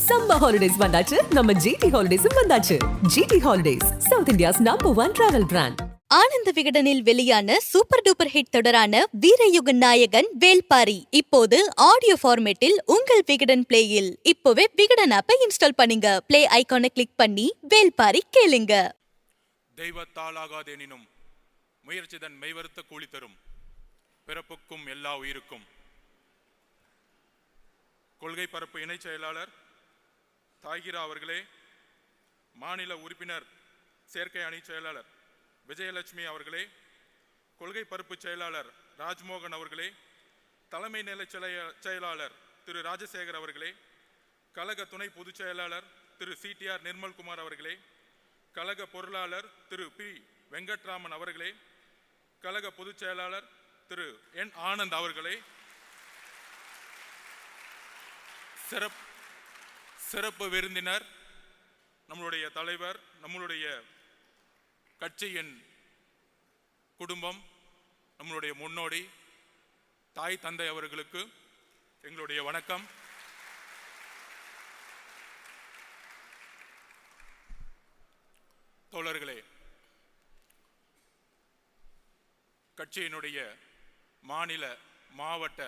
Summer holidays வந்தாச்சு, நம்ம GT ஹாலிடேஸும் வந்தாச்சு. GT holidays, South India's #1 travel brand. Ananda விகடனில் வெளியான சூப்பர் டூப்பர் ஹிட் தொடரான வீரயுக நாயகன் வேல்பாரி இப்போது ஆடியோ ஃபார்மேட்டில் உங்கள் விகடன் பிளேயில். இப்போவே விகடன் ஆப்பை இன்ஸ்டால் பண்ணுங்க. பிளே ஐகானை கிளிக் பண்ணி வேல்பாரி கேளுங்க. தெய்வத்தாலாகாதெனினும் முயற்சிதன் மெய்வருத்த கூலி தரும், பிறப்புக்கும் எல்லா உயிருக்கும். கொள்கை பரப்பு இணைச் செயலாளர் தாகிரா அவர்களே, மாநில உறுப்பினர் சேர்க்கை அணி செயலாளர் விஜயலட்சுமி அவர்களே, கொள்கை பரப்பு செயலாளர் ராஜ்மோகன் அவர்களே, தலைமை நிலை செயலாளர் திரு ராஜசேகர் அவர்களே, கழக துணை பொதுச் செயலாளர் திரு CTR நிர்மல்குமார் அவர்களே, கழக பொருளாளர் திரு P வெங்கட்ராமன் அவர்களே, கழக பொதுச் செயலாளர் திரு N ஆனந்த் அவர்களே, சிறப்பு விருந்தினர், நம்மளுடைய தலைவர், நம்மளுடைய கட்சியின் குடும்பம், நம்மளுடைய முன்னோடி தாய் தந்தை அவர்களுக்கு எங்களுடைய வணக்கம். தோழர்களே, கட்சியினுடைய மாநில மாவட்ட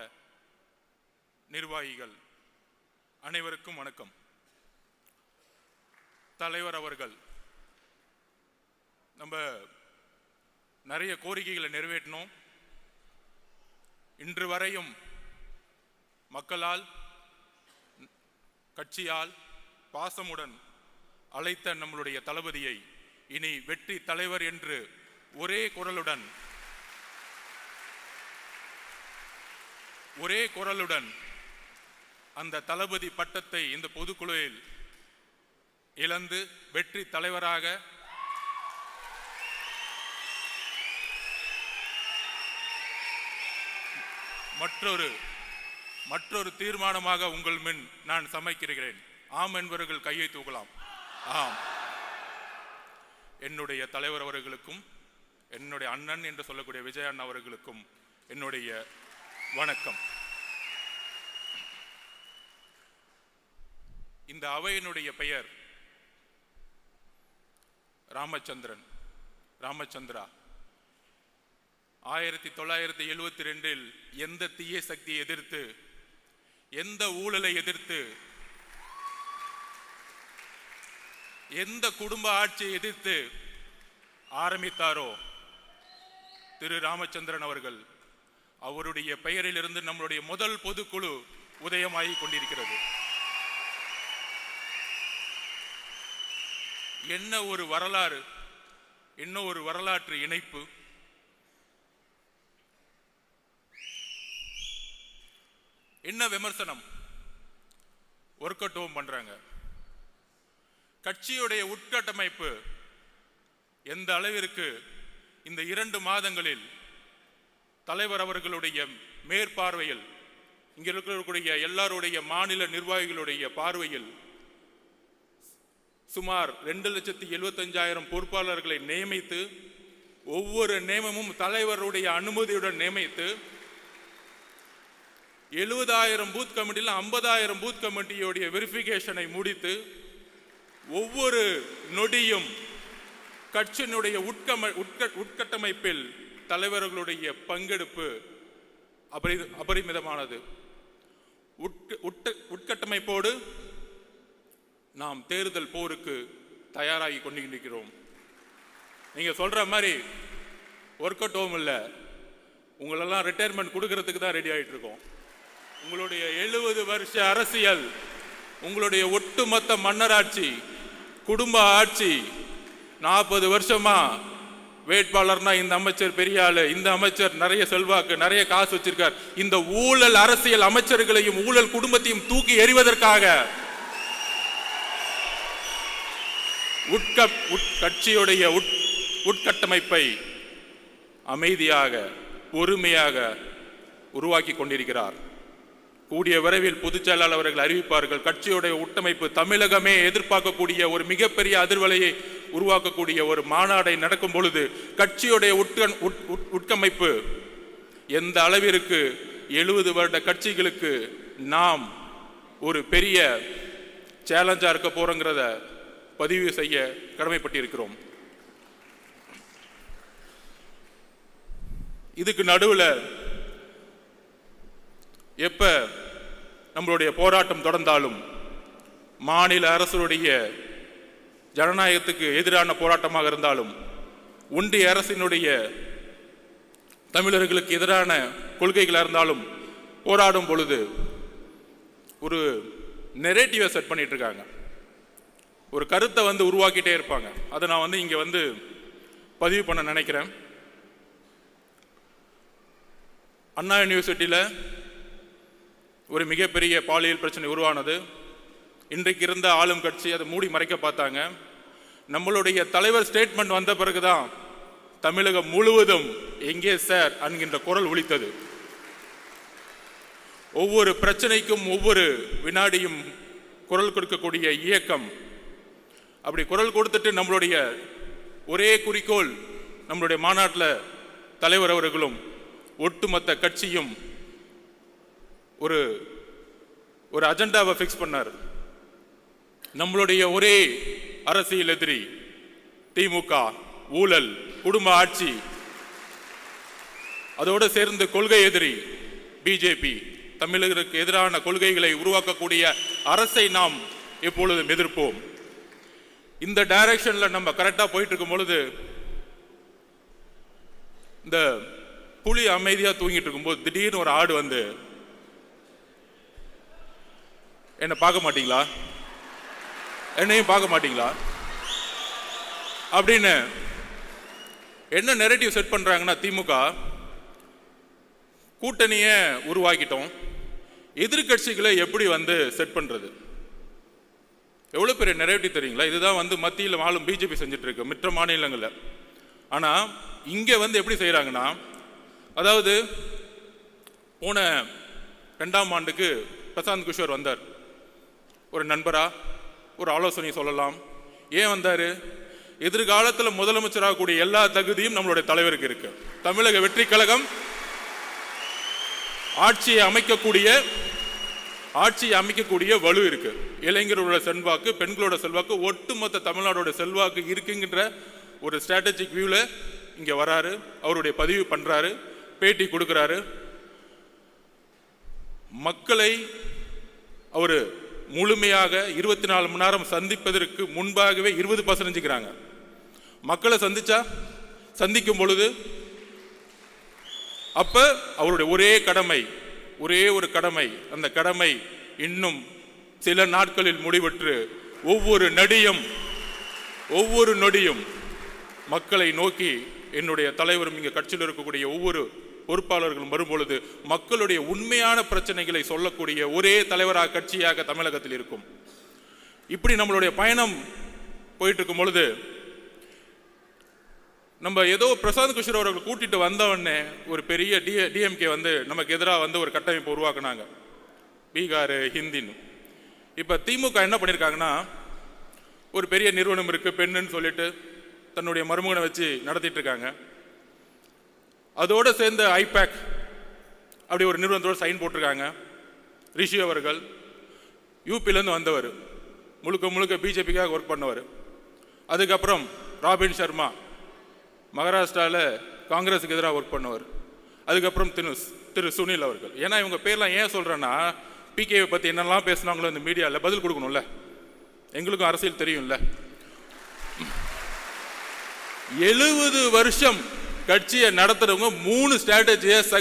நிர்வாகிகள் அனைவருக்கும் வணக்கம். தலைவர் அவர்கள் நம்ம நிறைய கோரிக்கைகளை நிறைவேற்றினோம். இன்று வரையும் மக்களால் கட்சியால் பாசமுடன் அழைத்த நம்மளுடைய தளபதியை இனி வெற்றி தலைவர் என்று ஒரே குரலுடன் அந்த தளபதி பட்டத்தை இந்த பொதுக்குழுவில் இழந்து வெற்றி தலைவராக மற்றொரு தீர்மானமாக உங்கள் முன் நான் சமைக்கிறேன். ஆம் என்பவர்கள் கையை தூக்கலாம். ஆம். என்னுடைய தலைவர் அவர்களுக்கும் என்னுடைய அண்ணன் என்று சொல்லக்கூடிய விஜய் அண்ணா அவர்களுக்கும் என்னுடைய வணக்கம். இந்த அவையினுடைய பெயர் ராமச்சந்திரா. 1972 எந்த தீய சக்தியை எதிர்த்து, எந்த ஊழலை எதிர்த்து, எந்த குடும்ப ஆட்சியை எதிர்த்து ஆரம்பித்தாரோ திரு ராமச்சந்திரன் அவர்கள், அவருடைய பெயரிலிருந்து நம்மளுடைய முதல் பொதுக்குழு உதயமாகி கொண்டிருக்கிறது. என்ன ஒரு வரலாறு, என்ன ஒரு வரலாற்று இணைப்பு. என்ன விமர்சனம் ஒர்க் அவுட் பண்றாங்க. கட்சியுடைய உட்கட்டமைப்பு எந்த அளவிற்கு இந்த 2 மாதங்களில் தலைவர் அவர்களுடைய மேற்பார்வையில், இங்க இருக்கக்கூடிய எல்லாருடைய மாநில நிர்வாகிகளுடைய பார்வையில் சுமார் 2,75,000 பொறுப்பாளர்களை நியமித்து, ஒவ்வொரு நியமமும் தலைவருடைய அனுமதியுடன் நியமித்து, 70,000 பூத் கமிட்டியில் 50,000 பூத் கமிட்டியுடைய வெரிஃபிகேஷனை முடித்து, ஒவ்வொரு நொடியும் கட்சியினுடைய உட்கட்டமைப்பில் தலைவர்களுடைய பங்கெடுப்பு அபரிமிதமானது. உட்கட்டமைப்போடு நாம் தேர்தல் போருக்கு தயாராகி கொண்டிருக்கிறோம். நீங்க சொல்ற மாதிரி ஒர்க் அவுட் ஹோம் இல்லை, உங்களெல்லாம் ரிட்டையர்மெண்ட் கொடுக்கறதுக்கு தான் ரெடி ஆகிட்டு இருக்கோம். உங்களுடைய 70 வருஷ அரசியல், உங்களுடைய ஒட்டுமொத்த மன்னராட்சி, குடும்ப ஆட்சி, 40 வருஷமா வேட்பாளர்னா இந்த அமைச்சர் பெரிய ஆளு, இந்த அமைச்சர் நிறைய செல்வாக்கு, நிறைய காசு வச்சிருக்கார், இந்த ஊழல் அரசியல் அமைச்சர்களையும் ஊழல் குடும்பத்தையும் தூக்கி எறிவதற்காக கட்சியுடைய உட்கட்டமைப்பை அமைதியாக பொறுமையாக உருவாக்கி கொண்டிருக்கிறார். கூடிய விரைவில் பொதுச் செயலாளர் அவர்கள் அறிவிப்பார்கள். கட்சியுடைய உட்டமைப்பு தமிழகமே எதிர்பார்க்கக்கூடிய ஒரு மிகப்பெரிய அதிர்வலையை உருவாக்கக்கூடிய ஒரு மாநாடை நடக்கும் பொழுது கட்சியுடைய உட்கமைப்பு எந்த அளவிற்கு 70 வருட கட்சிகளுக்கு நாம் ஒரு பெரிய சேலஞ்சாக இருக்க போகிறோங்கிறத பதிவு செய்ய கடமைப்பட்டிருக்கிறோம். இதுக்கு நடுவில் எப்ப நம்மளுடைய போராட்டம் தொடர்ந்தாலும் மாநில அரசுடைய ஜனநாயகத்துக்கு எதிரான போராட்டமாக இருந்தாலும் ஒன்றிய அரசினுடைய தமிழர்களுக்கு எதிரான கொள்கைகளாக இருந்தாலும் போராடும் பொழுது ஒரு நெரேட்டிவை செட் பண்ணிட்டு இருக்காங்க, ஒரு கருத்தை உருவாக்கிட்டே இருப்பாங்க. அதை நான் இங்கே பதிவு பண்ண நினைக்கிறேன். அண்ணா யூனிவர்சிட்டியில் ஒரு மிகப்பெரிய பாலியல் பிரச்சனை உருவானது. இன்றைக்கு இருந்த ஆளும் கட்சி அதை மூடி மறைக்க பார்த்தாங்க. நம்மளுடைய தலைவர் ஸ்டேட்மெண்ட் வந்த பிறகுதான் தமிழகம் முழுவதும் எங்கே சார் என்கின்ற குரல் ஒலித்தது. ஒவ்வொரு பிரச்சனைக்கும் ஒவ்வொரு வினாடியும் குரல் கொடுக்கக்கூடிய இயக்கம். அப்படி குரல் கொடுத்துட்டு நம்மளுடைய ஒரே குறிக்கோள், நம்மளுடைய மாநாட்டில் தலைவர் அவர்களும் ஒட்டுமொத்த கட்சியும் ஒரு அஜெண்டாவை ஃபிக்ஸ் பண்ணார். நம்மளுடைய ஒரே அரசியல் எதிரி திமுக, ஊழல், குடும்ப ஆட்சி, அதோடு சேர்ந்து கொள்கை எதிரி பிஜேபி. தமிழர்களுக்கு எதிரான கொள்கைகளை உருவாக்கக்கூடிய அரசை நாம் எப்பொழுதும் எதிர்ப்போம். இந்த டைரக்ஷன்ல நம்ம கரெக்டா போயிட்டு இருக்கும் பொழுது இந்த புலி அமைதியா தூங்கிட்டு இருக்கும்போது திடீர்னு ஒரு ஆடு என்ன பார்க்க மாட்டீங்களா, என்னையும் பார்க்க மாட்டீங்களா அப்படின்னு என்ன நெரேட்டிவ் செட் பண்றாங்கன்னா, திமுக கூட்டணியை உருவாக்கிட்டோம், எதிர்கட்சிகளை எப்படி செட் பண்றது, எவ்வளவு பெரிய நெரேட்டிவ் தெரியுங்களா? இதுதான் மத்தியில் ஆளும் பிஜேபி செஞ்சுட்டு இருக்கு மற்ற மாநிலங்களில். ஆனா இங்க எப்படி செய்யறாங்கன்னா, அதாவது போன 2ஆம் ஆண்டுக்கு பிரசாந்த் கிஷோர் வந்தார். ஒரு நண்பரா ஒரு ஆலோசனை சொல்லலாம். ஏன் வந்தாரு? எதிர்காலத்தில் முதலமைச்சராக கூடிய எல்லா தகுதியும் நம்மளுடைய தலைவருக்கு இருக்கு. தமிழக வெற்றி கழகம் ஆட்சியை அமைக்கக்கூடிய வலு இருக்கு. இளைஞர்களோட செல்வாக்கு, பெண்களோட செல்வாக்கு, ஒட்டுமொத்த தமிழ்நாடோட செல்வாக்கு இருக்குங்கிற ஒரு ஸ்ட்ராட்டஜிக் வியூல இங்க வராரு. அவருடைய பதிவு பண்றாரு, பேட்டி கொடுக்கிறாரு. மக்களை அவரு முழுமையாக 24 மணி நேரம் சந்திப்பதற்கு முன்பாகவே 20% மக்களை சந்திக்கும் பொழுது அப்ப அவருடைய ஒரே ஒரு கடமை, அந்த கடமை இன்னும் சில நாட்களில் முடிவற்று ஒவ்வொரு நொடியும் மக்களை நோக்கி என்னுடைய தலைவரும் இங்க கட்சியில் இருக்கக்கூடிய ஒவ்வொரு பொறுப்பாளர்களும் வரும்பொழுது மக்களுடைய உண்மையான பிரச்சனைகளை சொல்லக்கூடிய ஒரே தலைவராக கட்சியாக தமிழகத்தில் இருக்கும். இப்படி நம்மளுடைய பயணம் போயிட்டு இருக்கும் பொழுது நம்ம ஏதோ பிரசாந்த் கிஷோர் அவர்கள் கூட்டிட்டு வந்தவொடனே ஒரு பெரிய டிஎம்கே நமக்கு எதிராக ஒரு கட்டமைப்பு உருவாக்குனாங்க, பீகார் ஹிந்தின்னு. இப்ப திமுக என்ன பண்ணிருக்காங்கன்னா, ஒரு பெரிய நிறுவனம் இருக்கு பெண்ணுன்னு சொல்லிட்டு தன்னுடைய மருமகனை வச்சு நடத்திட்டு இருக்காங்க. அதோட சேர்ந்து ஐபேக் அப்படி ஒரு நிறுவனத்தோட சைன் போட்டிருக்காங்க. ரிஷி அவர்கள் யூபிலேருந்து வந்தவர், முழுக்க பிஜேபிக்காக ஒர்க் பண்ணவர். அதுக்கப்புறம் ராபின் சர்மா மகாராஷ்டிராவில் காங்கிரஸுக்கு எதிராக ஒர்க் பண்ணவர். அதுக்கப்புறம் திரு சுனில் அவர்கள். ஏன்னா இவங்க பேர்லாம் ஏன் சொல்றேன்னா, பிகேவை பற்றி என்னெல்லாம் பேசினாங்களோ இந்த மீடியாவில் பதில் கொடுக்கணும்ல, எங்களுக்கும் அரசியல் தெரியும்ல. 70 வருஷம் கட்சியை நடத்துறவங்க 3 ஸ்ட்ராட்டஜியஸ்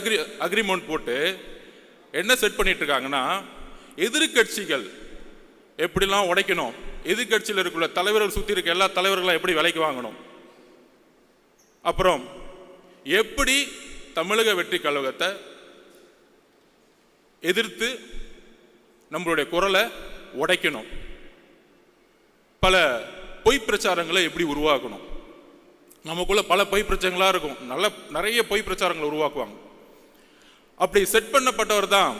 அக்ரிமெண்ட் போட்டு என்ன செட் பண்ணிட்டு இருக்காங்கன்னா, எதிர்கட்சிகள் எப்படிலாம் உடைக்கணும், எதிர்கட்சியில் இருக்கிற தலைவர்கள் சுற்றி இருக்க எல்லா தலைவர்களும் எப்படி விலைக்கு வாங்கணும், அப்புறம் எப்படி தமிழக வெற்றி கழகத்தை எதிர்த்து நம்மளுடைய குரலை உடைக்கணும், பல பொய் பிரச்சாரங்களை எப்படி உருவாக்கணும். நமக்குள்ள பல பொய் பிரச்சாரங்களா இருக்கும், நிறைய பொய் பிரச்சாரங்களை உருவாக்குவாங்க. அப்படி செட் பண்ணப்பட்டவர் தான்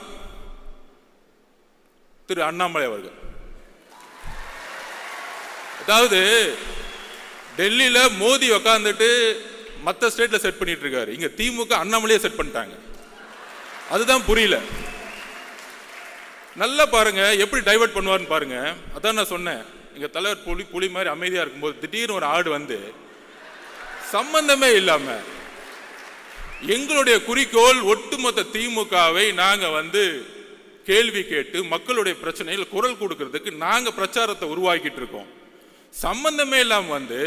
திரு அண்ணாமலை அவர்கள். அதாவது டெல்லியில மோடி உட்கார்ந்துட்டு மற்ற ஸ்டேட்ல செட் பண்ணிட்டு இருக்காரு, இங்க திமுக அண்ணாமலையே செட் பண்ணிட்டாங்க. அதுதான் புரியல. நல்லா பாருங்க எப்படி டைவர்ட் பண்ணுவார்னு பாருங்க. அதான் நான் சொன்னேன், எங்க தலைவர் புலி மாதிரி அமைதியா இருக்கும்போது திடீர்னு ஒரு ஆடு வந்து சம்பந்தமே இல்லாம எங்களுடைய குறிக்கோள் ஒட்டுமொத்த திமுகவை நாங்க வந்து கேள்வி கேட்டு மக்களுடைய பிரச்சனைகள் குரல் கொடுக்கறதுக்கு நாங்க பிரச்சாரத்தை உருவாக்கிட்டு இருக்கோம். சம்பந்தமே இல்லாம வந்து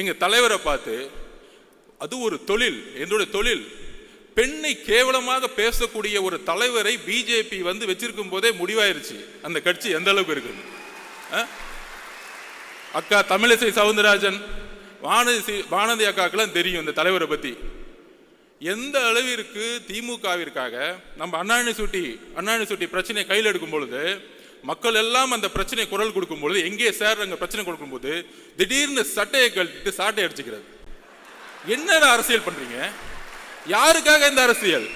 எங்க தலைவரை பார்த்து, அது ஒரு தொழில், என்னுடைய தொழில், பெண்ணை கேவலமாக பேசக்கூடிய ஒரு தலைவரை பிஜேபி வந்து வச்சிருக்கும் போதே முடிவாயிருச்சு அந்த கட்சி எந்த அளவுக்கு இருக்குது. அக்கா தமிழிசை சவுந்தரராஜன், வானதி அக்காக்கெல்லாம் தெரியும் இந்த தலைவரை பத்தி. எந்த அளவிற்கு திமுகவிற்காக நம்ம அண்ணா யூனிவர்சிட்டி பிரச்சனையை கையில் எடுக்கும் பொழுது, மக்கள் எல்லாம் அந்த பிரச்சனை குரல் கொடுக்கும் பொழுது, எங்கே சார் அங்க பிரச்சனை கொடுக்கும் போது திடீர்னு சட்டையை கழட்டிட்டு சாட்டை அடிச்சுக்கிறது. என்ன அரசியல் பண்றீங்க? யாருக்காக இந்த அரசியல்?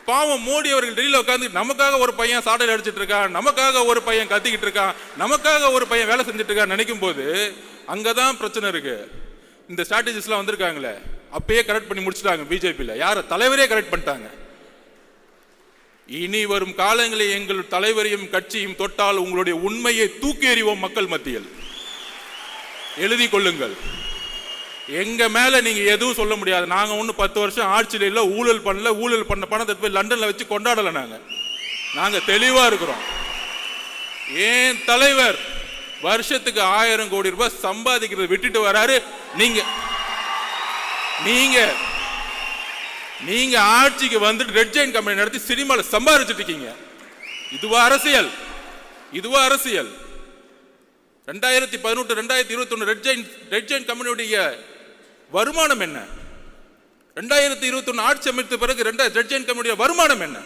பாவம் மோடி அவர்கள் டெல்லியில் உட்காந்து நமக்காக ஒரு பையன் சாட்டையில் அடிச்சிட்டு இருக்கான், நமக்காக ஒரு பையன் கத்திக்கிட்டு இருக்கான், நமக்காக ஒரு பையன் வேலை செஞ்சுட்டு இருக்கான் நினைக்கும் போது அங்கதான் பிரச்சனை இருக்கு. இந்த ஸ்ட்ராட்டஜிஸ்லாம் வந்திருக்காங்களே, அப்பயே கரெக்ட் பண்ணி முடிச்சுட்டாங்க பிஜேபியில். யார தலைவரே கரெக்ட் பண்ணிட்டாங்க. இனி வரும் காலங்களில் எங்கள் தலைவரையும் கட்சியும் தொட்டால் உங்களுடைய உண்மையை தூக்கி எறிவோம் மக்கள் மத்தியில். எழுதி கொள்ளுங்கள். எங்க மேல நீங்க எதுவும் சொல்ல முடியாது. நாங்க ஒன்னும் 10 வருஷம் ஆட்சியில இல்ல, ஊழல் பண்ணல, ஊழல் பண்ண பணத்தை போய் லண்டன்ல வச்சு கொண்டாடல. நாங்க தெளிவா இருக்கிறோம். ஏன் தலைவர் வருஷத்துக்கு 1000 கோடி ரூபாய் சம்பாதிக்கிறத விட்டுட்டு வராரு. நீங்க ஆட்சிக்கு வந்துட்டு ரெட் ஜெயின் கம்பெனி நடத்தி சினிமால சம்பாதிச்சுட்டு இருக்கீங்க. இதுவா அரசியல்? 2018 2021 ரெட் ஜெயின் கம்பெனியுடைய வருமானம் என்ன? 2021 ஆட்சி அமைத்த பிறகு ரெட் ஜெயின் கம்பெனியுடைய வருமானம் என்ன?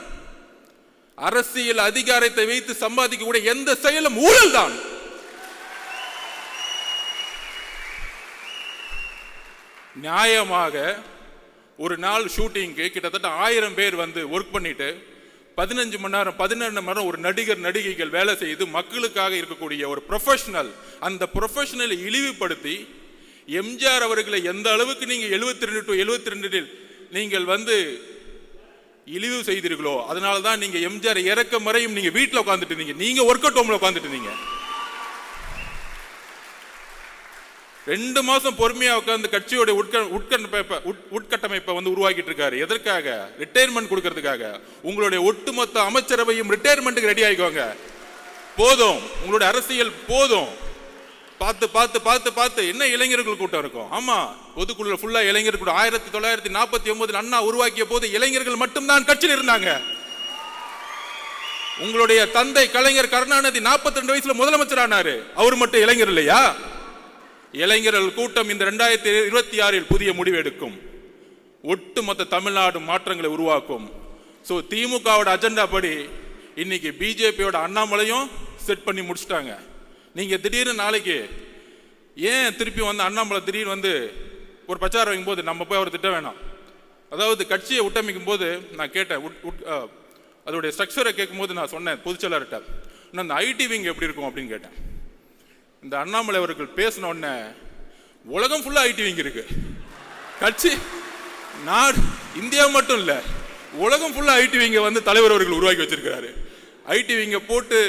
அரசியல் அதிகாரத்தை வைத்து சம்பாதிக்கக்கூடிய எந்த செயலும் ஊழல் தான். நியாயமாக ஒரு நாள் ஷூட்டிங்க்கு கிட்டத்தட்ட 1000 பேர் வந்து ஒர்க் பண்ணிட்டு 15 மணி நேரம் 17 மணி நேரம் ஒரு நடிகைகள் வேலை செய்து மக்களுக்காக இருக்கக்கூடிய ஒரு ப்ரொஃபஷனல், அந்த ப்ரொஃபஷனலை இழிவுபடுத்தி எம்ஜிஆர் அவர்களை எந்த அளவுக்கு நீங்க 72 to 72 நீங்கள் வந்து இழிவு செய்தீர்களோ, அதனால தான் நீங்க எம்ஜிஆர் இறக்க முறையும் நீங்க வீட்டில் உட்காந்துட்டு இருந்தீங்க. நீங்க ஒர்க் அவுட் ஹோம்ல உட்காந்துட்டு இருந்தீங்க. 2 மாசம் பொறுமையா உட்கார்ந்து கட்சியோட உட்கட்டமைப்பை வந்து உருவாக்கிட்டு இருக்காரு. எதற்காக? ரிட்டையர்மெண்ட் கொடுக்கறதுக்காக. உங்களுடைய ஒட்டுமொத்த அமைச்சரவையும் ரிட்டையர்மெண்ட்டுக்கு ரெடி ஆகிக்கோங்க. போதும், உங்களுடைய அரசியல் போதும். பார்த்து பார்த்து பார்த்து பார்த்து என்ன இளைஞர்கள் கூட்டம் இருக்கும். ஆமா, பொதுக்குழு ஃபுல்லா இளைஞர் கூட்டம். 1949 அண்ணா உருவாக்கிய போது இளைஞர்கள் மட்டும்தான் கட்சியில் இருந்தாங்க. உங்களுடைய தந்தை கலைஞர் கருணாநிதி 42 வயசுல முதலமைச்சர் ஆனாரு. அவர் மட்டும் இளைஞர் இல்லையா? இளைஞர்கள் கூட்டம் இந்த 2026 புதிய முடிவு எடுக்கும். ஒட்டுமொத்த தமிழ்நாடு மாற்றங்களை உருவாக்கும். ஸோ திமுகவோட அஜெண்டா படி இன்னைக்கு பிஜேபியோட அண்ணாமலையும் செட் பண்ணி முடிச்சுட்டாங்க. நீங்க திடீர்னு நாளைக்கு ஏன் திருப்பி வந்து அண்ணாமலை திடீர்னு வந்து ஒரு பிரச்சாரம் வைக்கும் போது நம்ம போய் அவர் திட்ட வேணாம். அதாவது கட்சியை உட்டமைக்கும் போது நான் கேட்டேன், அதோடைய ஸ்ட்ரக்சரை கேட்கும் போது நான் சொன்னேன் பொதுச்செயலாளர்கிட்ட, அந்த ஐடி விங் எப்படி இருக்கும் அப்படின்னு கேட்டேன். இந்த அண்ணாமலை அவர்கள் பேசின உடனே உலகம் ஃபுல்லா ஐடி விங் இருக்கு. கட்சி நாடு இந்தியா மட்டும் இல்ல, உலகம் ஃபுல்லா ஐடி விங்க வந்து தலைவர் அவர்கள் உருவாக்கி வச்சிருக்கிறாரு. ஐடி விங்க போட்டு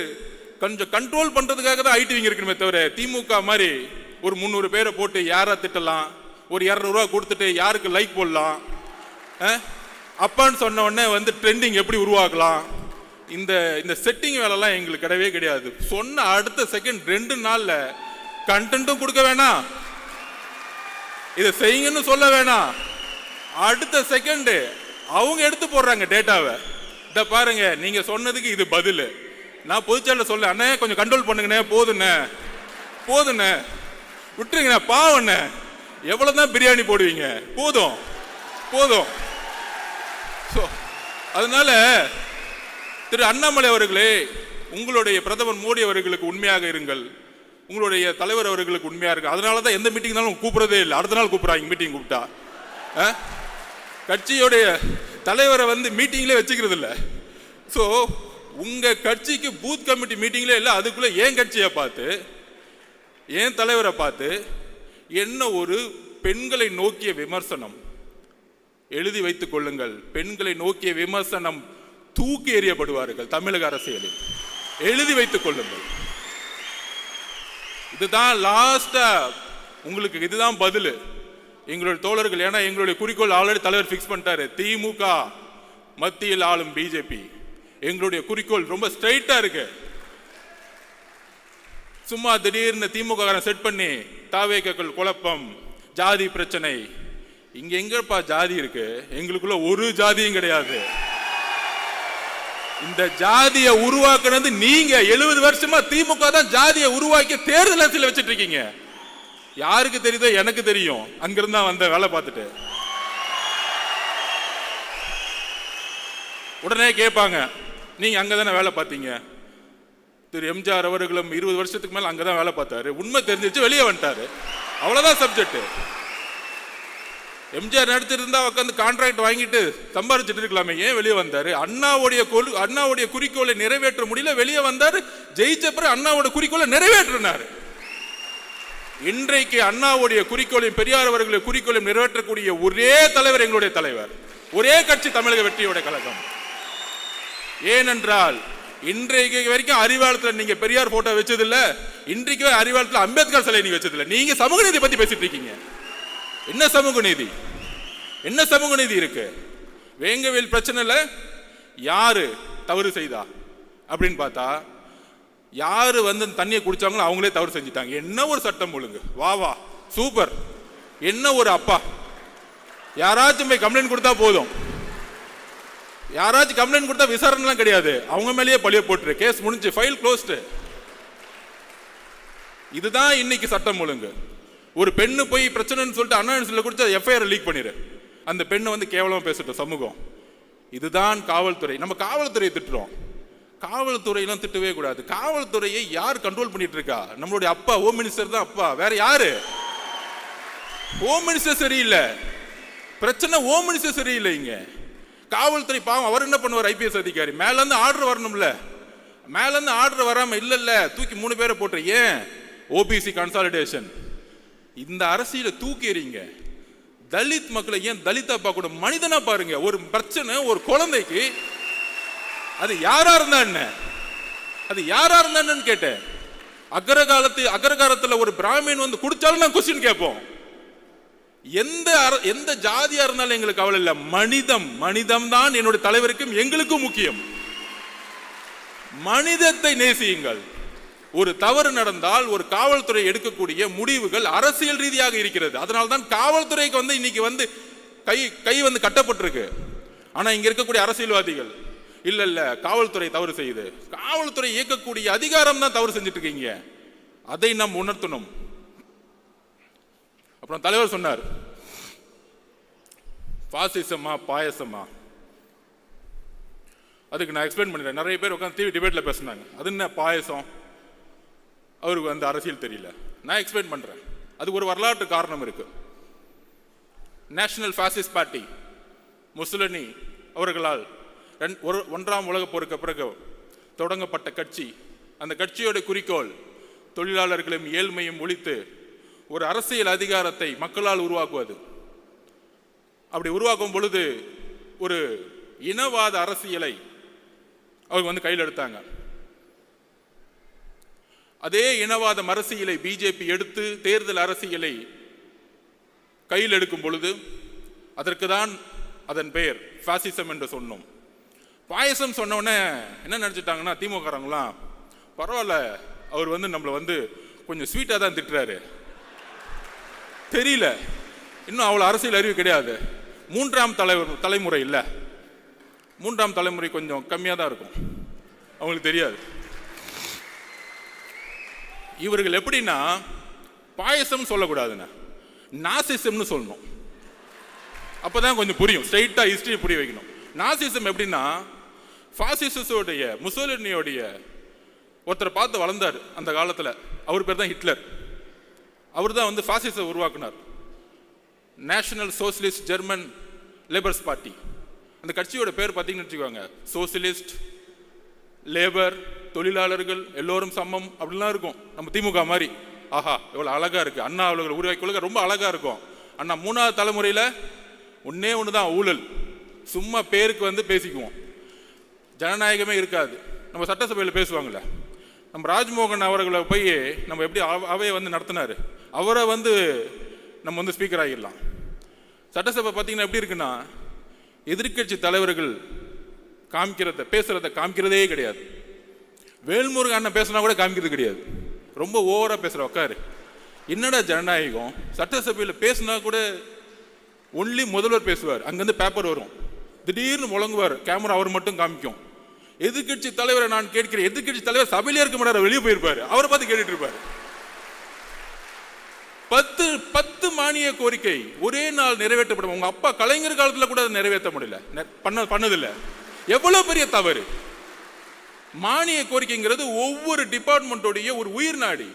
கொஞ்சம் கண்ட்ரோல் பண்றதுக்காக தான் ஐடி விங் இருக்கணுமே தவிர திமுக மாதிரி ஒரு 300 பேரை போட்டு யாரா திட்டலாம், ஒரு 200 ரூபா கொடுத்துட்டு யாருக்கு லைக் போடலாம், அப்பான்னு சொன்ன உடனே வந்து ட்ரெண்டிங் எப்படி உருவாக்கலாம், இந்த செட்டிங் வேலைலாம் எங்களுக்கு கிடையவே கிடையாது. சொன்ன அடுத்த செகண்ட் 2 நாள்ல கண்டென்ட்டும் கொடுக்க வேணாம், இதை செய்யுங்கன்னு சொல்ல வேணாம், அடுத்த செகண்ட் அவங்க எடுத்து போடுறாங்க டேட்டாவை. இத பாருங்க, நீங்க சொன்னதுக்கு இது பதில். நான் பொதுச்செயலாளர் சொல்ல, அண்ணே கொஞ்சம் கண்ட்ரோல் பண்ணுங்கண்ணே, போதுண்ணே விட்டுருங்கண்ணே, பாவண்ணே, எவ்வளவுதான் பிரியாணி போடுவீங்க, போதும். அதனால திரு அண்ணாமலை அவர்களே, உங்களுடைய பிரதமர் மோடி அவர்களுக்கு உண்மையாக இருங்கள், உங்களுடைய தலைவர் அவர்களுக்கு உண்மையாக இருக்கு. அதனாலதான் எந்த மீட்டிங்னாலும் கூப்பிடுறதே இல்லை, அடுத்த நாள் கூப்பிடுறாங்க மீட்டிங் கூப்பிட்டா. கட்சியோடைய தலைவரை வந்து மீட்டிங்லேயே வச்சுக்கிறது இல்லை. ஸோ உங்க கட்சிக்கு பூத் கமிட்டி மீட்டிங்லே இல்லை, அதுக்குள்ள ஏன் கட்சியை பார்த்து ஏன் தலைவரை பார்த்து என்ன ஒரு பெண்களை நோக்கிய விமர்சனம் எழுதி வைத்துக் கொள்ளுங்கள். பெண்களை நோக்கிய விமர்சனம் தூக்கி எறியப்படுவார்கள் தமிழக அரசியலில். எழுதி வைத்துக் கொள்ளுங்கள். இதுதான் லாஸ்டா உங்களுக்கு, இதுதான் பதில் எங்களுடைய தோழர்கள். ஏன்னா எங்களுடைய குறிக்கோள் ஆல்ரெடி தலைவர் பிக்ஸ் பண்ணிட்டாரு. திமுக மத்தியில் ஆளும் பிஜேபி. எங்களுடைய குறிக்கோள் ரொம்ப ஸ்ட்ரைட்டா இருக்கு. சும்மா திடீர்னு திமுக செட் பண்ணி தாவேக்கள் குழப்பம், ஜாதி பிரச்சனை. இங்க எங்கப்பா ஜாதி இருக்கு? எங்களுக்குள்ள ஒரு ஜாதியும் கிடையாது. இந்த ஜாதியை உருவாக்குனது நீங்க. 70 வருஷமா திமுக தான் ஜாதியை உருவாக்கி தேர்தல் அரசியல் வச்சிட்டு இருக்கீங்க. யாருக்கு தெரியுதோ? எனக்கு தெரியும். அங்கிருந்தா வந்த வேலை பார்த்துட்டு உடனே கேட்பாங்க, நீங்க அங்கதானே வேலை பார்த்தீங்க? திரு எம்ஜிஆர் அவர்களும் 20 வருஷத்துக்கு மேல அங்கதான் வேலை பார்த்தாரு. உண்மை தெரிஞ்சிச்சு, வெளியே வந்துட்டாரு. அவ்வளவுதான் சப்ஜெக்ட். எம்ஜிஆர் நடிச்சிருந்தா உட்காந்து கான்ட்ராக்ட் வாங்கிட்டு சம்பாதிச்சுட்டு இருக்கலாமே, ஏன் வெளியே வந்தாரு? அண்ணாவுடைய குறிக்கோளை நிறைவேற்ற முடியல, வெளியே வந்தாரு. ஜெயிச்ச பிறகு அண்ணாவோட குறிக்கோளை நிறைவேற்றினார். இன்றைக்கு அண்ணாவுடைய குறிக்கோளையும் பெரியார் அவர்களுடைய குறிக்கோளையும் நிறைவேற்றக்கூடிய ஒரே தலைவர் எங்களுடைய தலைவர். ஒரே கட்சி தமிழக வெற்றியோட கழகம். ஏனென்றால் இன்றைக்கு வரைக்கும் அறிவாலயத்தில் நீங்க பெரியார் போட்டோ வச்சது இல்ல, இன்றைக்கு அறிவாலயத்தில் அம்பேத்கர் சிலை நீங்க வச்சது இல்ல. நீங்க சமூக நீதி பத்தி பேசிட்டு இருக்கீங்க. என்ன சமூக நீதி? என்ன சமூக நீதி இருக்கு? வேங்கவேல் பிரச்சனைல யாரு தவறு செய்தா அப்படின்னு பார்த்தா, யாரு வந்து தண்ணியை குடிச்சாங்களோ அவங்களே தவறு செஞ்சுட்டாங்க. என்ன ஒரு சட்டம் ஒழுங்கு! வா வா சூப்பர்! என்ன ஒரு அப்பா! யாராச்சும் போய் கம்ப்ளைண்ட் கொடுத்தா போதும். யாராச்சும் கம்ப்ளைண்ட் கொடுத்தா விசாரணைலாம் கிடையாது, அவங்க மேலேயே பழிய போட்டுரு, கேஸ் முடிஞ்சு, ஃபைல் க்ளோஸ்டு. இதுதான் இன்னைக்கு சட்டம் ஒழுங்கு. ஒரு பெண்ணு போய் பிரச்சனைன்னு சொல்லிட்டு அண்ணா கொடுத்து எஃப்ஐஆர் லீக் பண்ணிரு, அந்த பெண்ணை வந்து கேவலமா பேசட்டும் சமூகம். இதுதான் காவல்துறை. நம்ம காவல்துறையை திட்டுறோம். காவல்துறையெல்லாம் திட்டவே கூடாது. காவல்துறையை யார் கண்ட்ரோல் பண்ணிட்டு இருக்கா? நம்மளுடைய அப்பா ஹோம் மினிஸ்டர் தான். அப்பா வேற யாரு? ஹோம் மினிஸ்டர் சரியில்லை. பிரச்சனை ஹோம் மினிஸ்டர் சரியில்லை. இங்க காவல்துறை பாவம், அவர் என்ன பண்ணுவார்? ஐபிஎஸ் அதிகாரி மேல இருந்து ஆர்டர் வரணும்ல. மேல இருந்து ஆர்டர் வராம இல்ல தூக்கி 3 பேரை போட்டு, ஏன்? OBC consolidation. இந்த அரசியலை தூக்கி எறிங்க. தலித் மக்களை ஏன் தலிதா பார்க்க கூட மனிதனா பாருங்க. ஒரு பிரச்சனை ஒரு குழந்தைக்கு, அது யாரா இருந்தா என்ன? அது யாரா இருந்தான்னு கேட்டேன். அக்ரகாரத்துல ஒரு பிராமின் வந்து குடிச்சாலும் நான் கொஸ்டின் கேட்போம். எந்த ஜாதியா இருந்தாலும் எங்களுக்கு கவலை இல்லை. மனிதம் தான் என்னுடைய தலைவருக்கும் எங்களுக்கும் முக்கியம். மனிதத்தை நேசியுங்கள். ஒரு தவறு நடந்தால் ஒரு காவல்துறை எடுக்கக்கூடிய முடிவுகள் அரசியல் ரீதியாக இருக்கிறது. அதனால்தான் காவல்துறைக்கு வந்து இன்னைக்கு வந்து கை வந்து கட்டப்பட்டிருக்கு. ஆனா இங்க இருக்கக்கூடிய அரசியல்வாதிகள் இல்ல காவல்துறை தவறு செய்யுது, காவல்துறை இயக்கக்கூடிய அதிகாரம் தான் தவறு செஞ்சுட்டு இருக்கீங்க. அதை நாம் உணர்த்தணும். அப்புறம் தலைவர் சொன்னார், பாசிசமா பாயசமா? அதுக்கு நான் எக்ஸ்பிளைன் பண்ணிடுறேன். நிறைய பேர் உட்காந்து டிவி டிபேட்ல பேசினாங்க, அது என்ன பாயசம், அவருக்கு வந்து அரசியல் தெரியல. நான் எக்ஸ்பிளைன் பண்றேன். அதுக்கு ஒரு வரலாற்று காரணம் இருக்கு. நேஷனல் பாசிஸ்ட் பார்ட்டி முசோலினி அவர்களால் 1ஆம் உலகப் போருக்கு பிறகு தொடங்கப்பட்ட கட்சி. அந்த கட்சியோட குறிக்கோள் தொழிலாளர்களையும் ஏழ்மையும் ஒழித்து ஒரு அரசியல் அதிகாரத்தை மக்களால் உருவாக்குவது. அப்படி உருவாக்கும் பொழுது ஒரு இனவாத அரசியலை அவங்க வந்து கையில் எடுத்தாங்க. அதே இனவாத அரசியலை பிஜேபி எடுத்து தேர்தல் அரசியலை கையில் எடுக்கும் பொழுது அதற்கு தான் அதன் பெயர் பாசிசம் என்று சொன்னோம். பாயசம் சொன்னோடனே என்ன நினைச்சிட்டாங்கன்னா திமுகறாங்களாம், பரவாயில்ல அவர் வந்து நம்மளை வந்து கொஞ்சம் ஸ்வீட்டா தான் திட்டுறாரு, தெரியல இன்னும் அவ்வளவு அரசியல் அறிவு கிடையாது. 3ஆம் தலைமுறை இல்லை, 3ஆம் தலைமுறை கொஞ்சம் கம்மியாக தான் இருக்கும், அவங்களுக்கு தெரியாது. இவர்கள் எப்படின்னா பாயசம் சொல்லக்கூடாதுன்னா நாசிசம்னு சொல்லணும், அப்பதான் கொஞ்சம் புரியும். ஸ்ட்ரைட்டா ஹிஸ்டரி புரிய வைக்கணும். நாசிசம் எப்படின்னா பாசிசோடைய முசோலினியோடைய ஒருத்தரை பார்த்து வளர்ந்தார் அந்த காலத்தில், அவர் பேர் தான் ஹிட்லர். அவர் தான் வந்து பாசிசத்தை உருவாக்குனார். National socialist German labours party, அந்த கட்சியோட பேர் பார்த்தீங்கன்னு வச்சுக்கோங்க, சோசியலிஸ்ட் லேபர் தொழிலாளர்கள் எல்லோரும் சமம் அப்படிலாம் இருக்கும். நம்ம திமுக மாதிரி ஆஹா எவ்வளோ அழகா இருக்கு, அண்ணா அவர்கள் உருவாக்கி ரொம்ப அழகா இருக்கும். அண்ணா 3ஆவது தலைமுறையில் ஒன்னே ஒன்று தான் ஊழல், சும்மா பேருக்கு வந்து பேசிக்குவோம். ஜனநாயகமே இருக்காது. நம்ம சட்டசபையில் பேசுவாங்கள்ல, நம்ம ராஜ்மோகன் அவர்களை போய் நம்ம எப்படி அவையை வந்து நடத்தினார், அவரை வந்து நம்ம வந்து ஸ்பீக்கர் ஆகிடலாம். சட்டசபை பார்த்தீங்கன்னா எப்படி இருக்குன்னா, எதிர்கட்சி தலைவர்கள் பேசுகிறத காமிக்கிறதே கிடையாது. வேல்முருகன் அண்ணன் பேசினா கூட காமிக்கிறது கிடையாது, ரொம்ப ஓவராக பேசுகிற உட்காரு. என்னடா ஜனநாயகம்? சட்டசபையில் பேசினா கூட ஒன்லி முதல்வர் பேசுவார், அங்கேருந்து பேப்பர் வரும், திடீர்னு முழங்குவார், கேமரா அவர் மட்டும் காமிக்கும். எதிர்கட்சி தலைவரை நான் கேட்கிறேன், எதிர்கட்சி தலைவர் சபையிலே இருக்க மாட்டார், வெளியே போயிருப்பாரு, அவரை பார்த்து கேட்டுட்டு இருப்பாரு. 10 மானிய கோரிக்கை ஒரே நாள் நிறைவேற்றப்படும். உங்க அப்பா கலைஞர் காலத்துல கூட அதை நிறைவேற்ற முடியல, பண்ணதில்லை. எவ்வளவு பெரிய தவறு! மானிய கோரிக்கைங்கிறது ஒவ்வொரு டிபார்ட்மெண்டோடைய ஒரு உயிர் நாடி.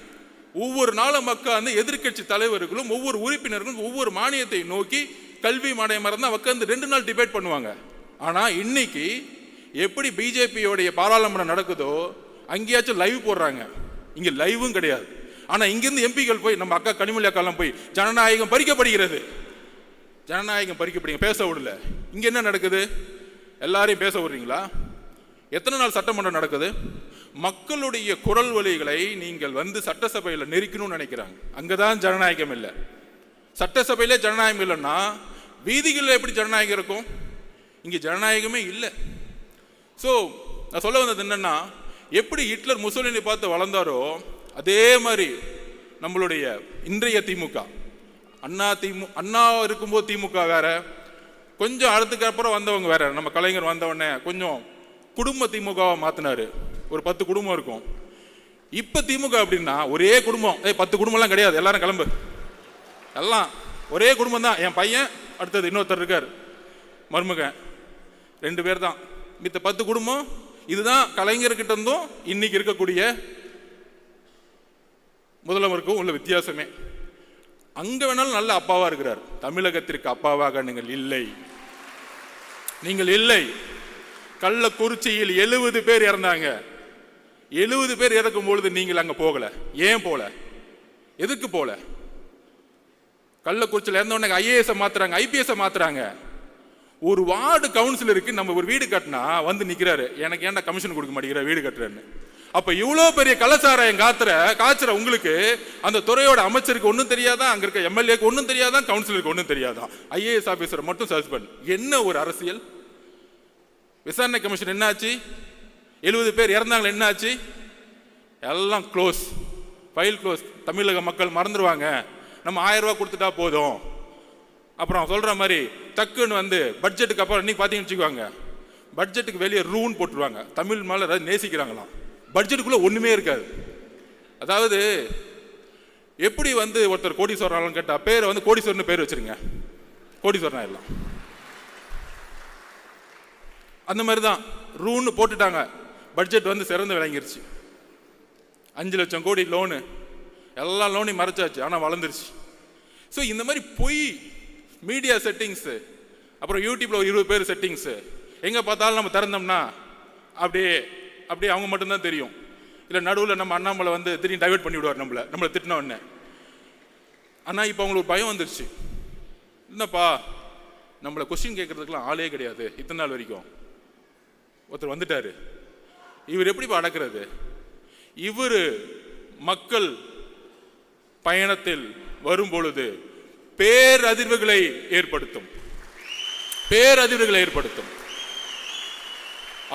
ஒவ்வொரு நாளும் மக்கள் அந்த எதிர்கட்சி தலைவர்களும் ஒவ்வொரு உறுப்பினர்களும் ஒவ்வொரு மானியத்தை நோக்கி கல்வி மானிய மறந்து உட்காந்து 2 நாள் டிபேட் பண்ணுவாங்க. ஆனா இன்னைக்கு எப்படி பிஜேபியோடைய பாராளுமன்றம் நடக்குதோ அங்கேயாச்சும் லைவ் போடுறாங்க, இங்க லைவும் கிடையாது. ஆனா இங்கிருந்து எம்பிகள் போய், நம்ம அக்கா கனிமொழி அக்காலாம் போய், ஜனநாயகம் பறிக்கப்படுகிறது, ஜனநாயகம் பறிக்கப்படுங்க, பேச விடல. இங்க என்ன நடக்குது? எல்லாரையும் பேச விடுறீங்களா? எத்தனை நாள் சட்டமன்றம் நடக்குது? மக்களுடைய குரல் வலிகளை நீங்கள் வந்து சட்டசபையில் நெருக்கணும்னு நினைக்கிறாங்க. அங்கதான் ஜனநாயகம் இல்லை. சட்டசபையிலே ஜனநாயகம் இல்லைன்னா வீதிகளில் எப்படி ஜனநாயகம் இருக்கும்? இங்க ஜனநாயகமே இல்லை. ஸோ நான் சொல்ல வந்தது என்னன்னா, எப்படி ஹிட்லர் முசோலினி பார்த்து வளர்ந்தாரோ அதே மாதிரி நம்மளுடைய இன்றைய திமுக, அண்ணா இருக்கும்போது திமுக வேற, கொஞ்சம் அடுத்துக்கு அப்புறம் வந்தவங்க வேற. நம்ம கலைஞர் வந்தவொடனே கொஞ்சம் குடும்ப திமுகவை மாத்தினாரு, ஒரு 10 குடும்பம் இருக்கும். இப்ப திமுக அப்படின்னா ஒரே குடும்பம், 10 குடும்பம்லாம் கிடையாது, எல்லாரும் கிளம்பு, எல்லாம் ஒரே குடும்பம் தான். என் பையன், அடுத்தது இன்னொருத்தர் இருக்கார், மருமகன், 2 பேர் தான். மித்த 10 குடும்பம். இதுதான் கலைஞர்கிட்ட இருந்தும் இன்னைக்கு இருக்கக்கூடிய முதல்வருக்கும் உள்ள வித்தியாசமே. அங்க வேணாலும் நல்ல அப்பாவா இருக்கிறார், தமிழகத்திற்கு அப்பாவாக நீங்கள் இல்லை, நீங்கள் இல்லை. கள்ளக்குறிச்சியில் 70 பேர் இறந்தாங்க. 70 பேர் இறக்கும் பொழுது நீங்கள் அங்க போகல. ஏன் போல? எதுக்கு போல? கள்ளக்குறிச்சியில் இறந்தவொடனே ஐஏஎஸ் மாத்துறாங்க, ஐபிஎஸ் மாத்துறாங்க. ஒரு வார்டு கவுன்சிலருக்கு நம்ம ஒரு வீடு கட்டினா வந்து நிக்கிறாரு, எனக்கு ஏன்டா கமிஷன் கொடுக்க மாட்டேங்கிற வீடு கட்டுறேன்னு. அப்ப இவ்வளவு பெரிய கலாச்சாரம் காய்ச்சற உங்களுக்கு அந்த துறையோட அமைச்சருக்கு ஒன்றும் தெரியாதான், அங்க இருக்க எம்எல்ஏக்கு ஒன்றும் தெரியாதான், கவுன்சிலருக்கு ஒன்றும் தெரியாதான், ஐஏஎஸ் ஆபீசர் மட்டும் சஸ்பெண்ட். என்ன ஒரு அரசியல்? விசாரணை கமிஷன் என்ன ஆச்சு? 70 பேர் இறந்தாங்களே, என்ன ஆச்சு? எல்லாம் க்ளோஸ், ஃபைல் க்ளோஸ். தமிழக மக்கள் மறந்துடுவாங்க, நம்ம 1000 ரூபாய் கொடுத்துட்டா போதும். அப்புறம் சொல்ற மாதிரி டக்குன்னு வந்து பட்ஜெட்டுக்கு அப்புறம் இன்னைக்கு பார்த்தீங்கன்னு வச்சுக்குவாங்க, பட்ஜெட்டுக்கு வெளியே ரூன் போட்டுருவாங்க. தமிழ் மேலே ஏதாவது நேசிக்கிறாங்களாம், பட்ஜெட்டுக்குள்ள ஒண்ணுமே இருக்காது. அதாவது எப்படி வந்து ஒருத்தர் கோடீஸ்வரன் கேட்டா பேரை வந்து கோடீஸ்வரன் பேர் வச்சிருங்க, கோடீஸ்வரன் எல்லாம் அந்த மாதிரி தான் ரூன்னு போட்டுட்டாங்க. பட்ஜெட் வந்து சிறந்து விளங்கிருச்சு. 5 லட்சம் கோடி லோனு, எல்லா லோனையும் மறைச்சாச்சு, ஆனால் வளர்ந்துருச்சு. ஸோ இந்த மாதிரி பொய் மீடியா செட்டிங்ஸு, அப்புறம் யூடியூப்ல ஒரு 20 பேர் செட்டிங்ஸு, எங்கே பார்த்தாலும் நம்ம திறந்தோம்னா அப்படியே அப்படியே அவங்க மட்டும்தான் தெரியும். இல்லை நடுவில் நம்ம அண்ணாமலை வந்து திடீர்னு டைவெர்ட் பண்ணி விடுவார் நம்மளை திட்டின உடனே. ஆனால் இப்போ அவங்களுக்கு பயம் வந்துருச்சு, என்னப்பா நம்மளை கொஸ்டின் கேட்கறதுக்கெல்லாம் ஆளே கிடையாது, இத்தனை நாள் வரைக்கும் ஒருத்தர் வந்துட்டாரு, இவர் எப்படிப்பா அடக்கிறது? இவர் மக்கள் பயணத்தில் வரும் பொழுது பேரதிர்வுகளை ஏற்படுத்தும்.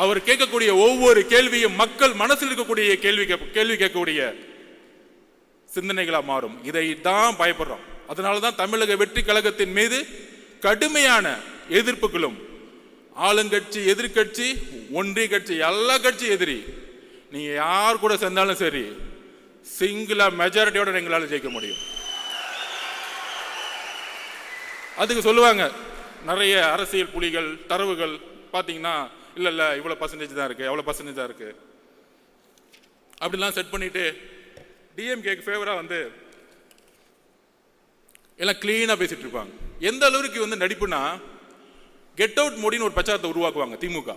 அவர் கேட்கக்கூடிய ஒவ்வொரு கேள்வியும் மக்கள் மனசில் இருக்கக்கூடிய கேள்வி கேட்கக்கூடிய சிந்தனைகளா மாறும். இதை தான் பயப்படுறோம். அதனாலதான் தமிழக வெற்றி கழகத்தின் மீது கடுமையான எதிர்ப்புகளும், ஆளுங்கட்சி, எதிர்கட்சி, ஒன்றிய கட்சி, எல்லா கட்சி எதிரி. நீங்க யார் கூட சேர்ந்தாலும் சரி, சிங்கிளா மெஜாரிட்டியோட எங்களால் ஜெயிக்க முடியும். அதுக்கு சொல்லுவாங்க நிறைய அரசியல் புலிகள், தரவுகள் பார்த்தீங்கன்னா, இல்லை இவ்வளோ பர்சன்டேஜ் தான் இருக்கு, எவ்வளோ பர்சன்டேஜ் தான் இருக்கு அப்படிலாம் செட் பண்ணிட்டு டிஎம்கேக்கு ஃபேவராக வந்து எல்லாம் கிளீனாக பேசிட்டு இருப்பாங்க. எந்த அளவுக்கு வந்து நடிப்புனா, கெட் அவுட் மோடின்னு ஒரு பிரச்சாரத்தை உருவாக்குவாங்க திமுக.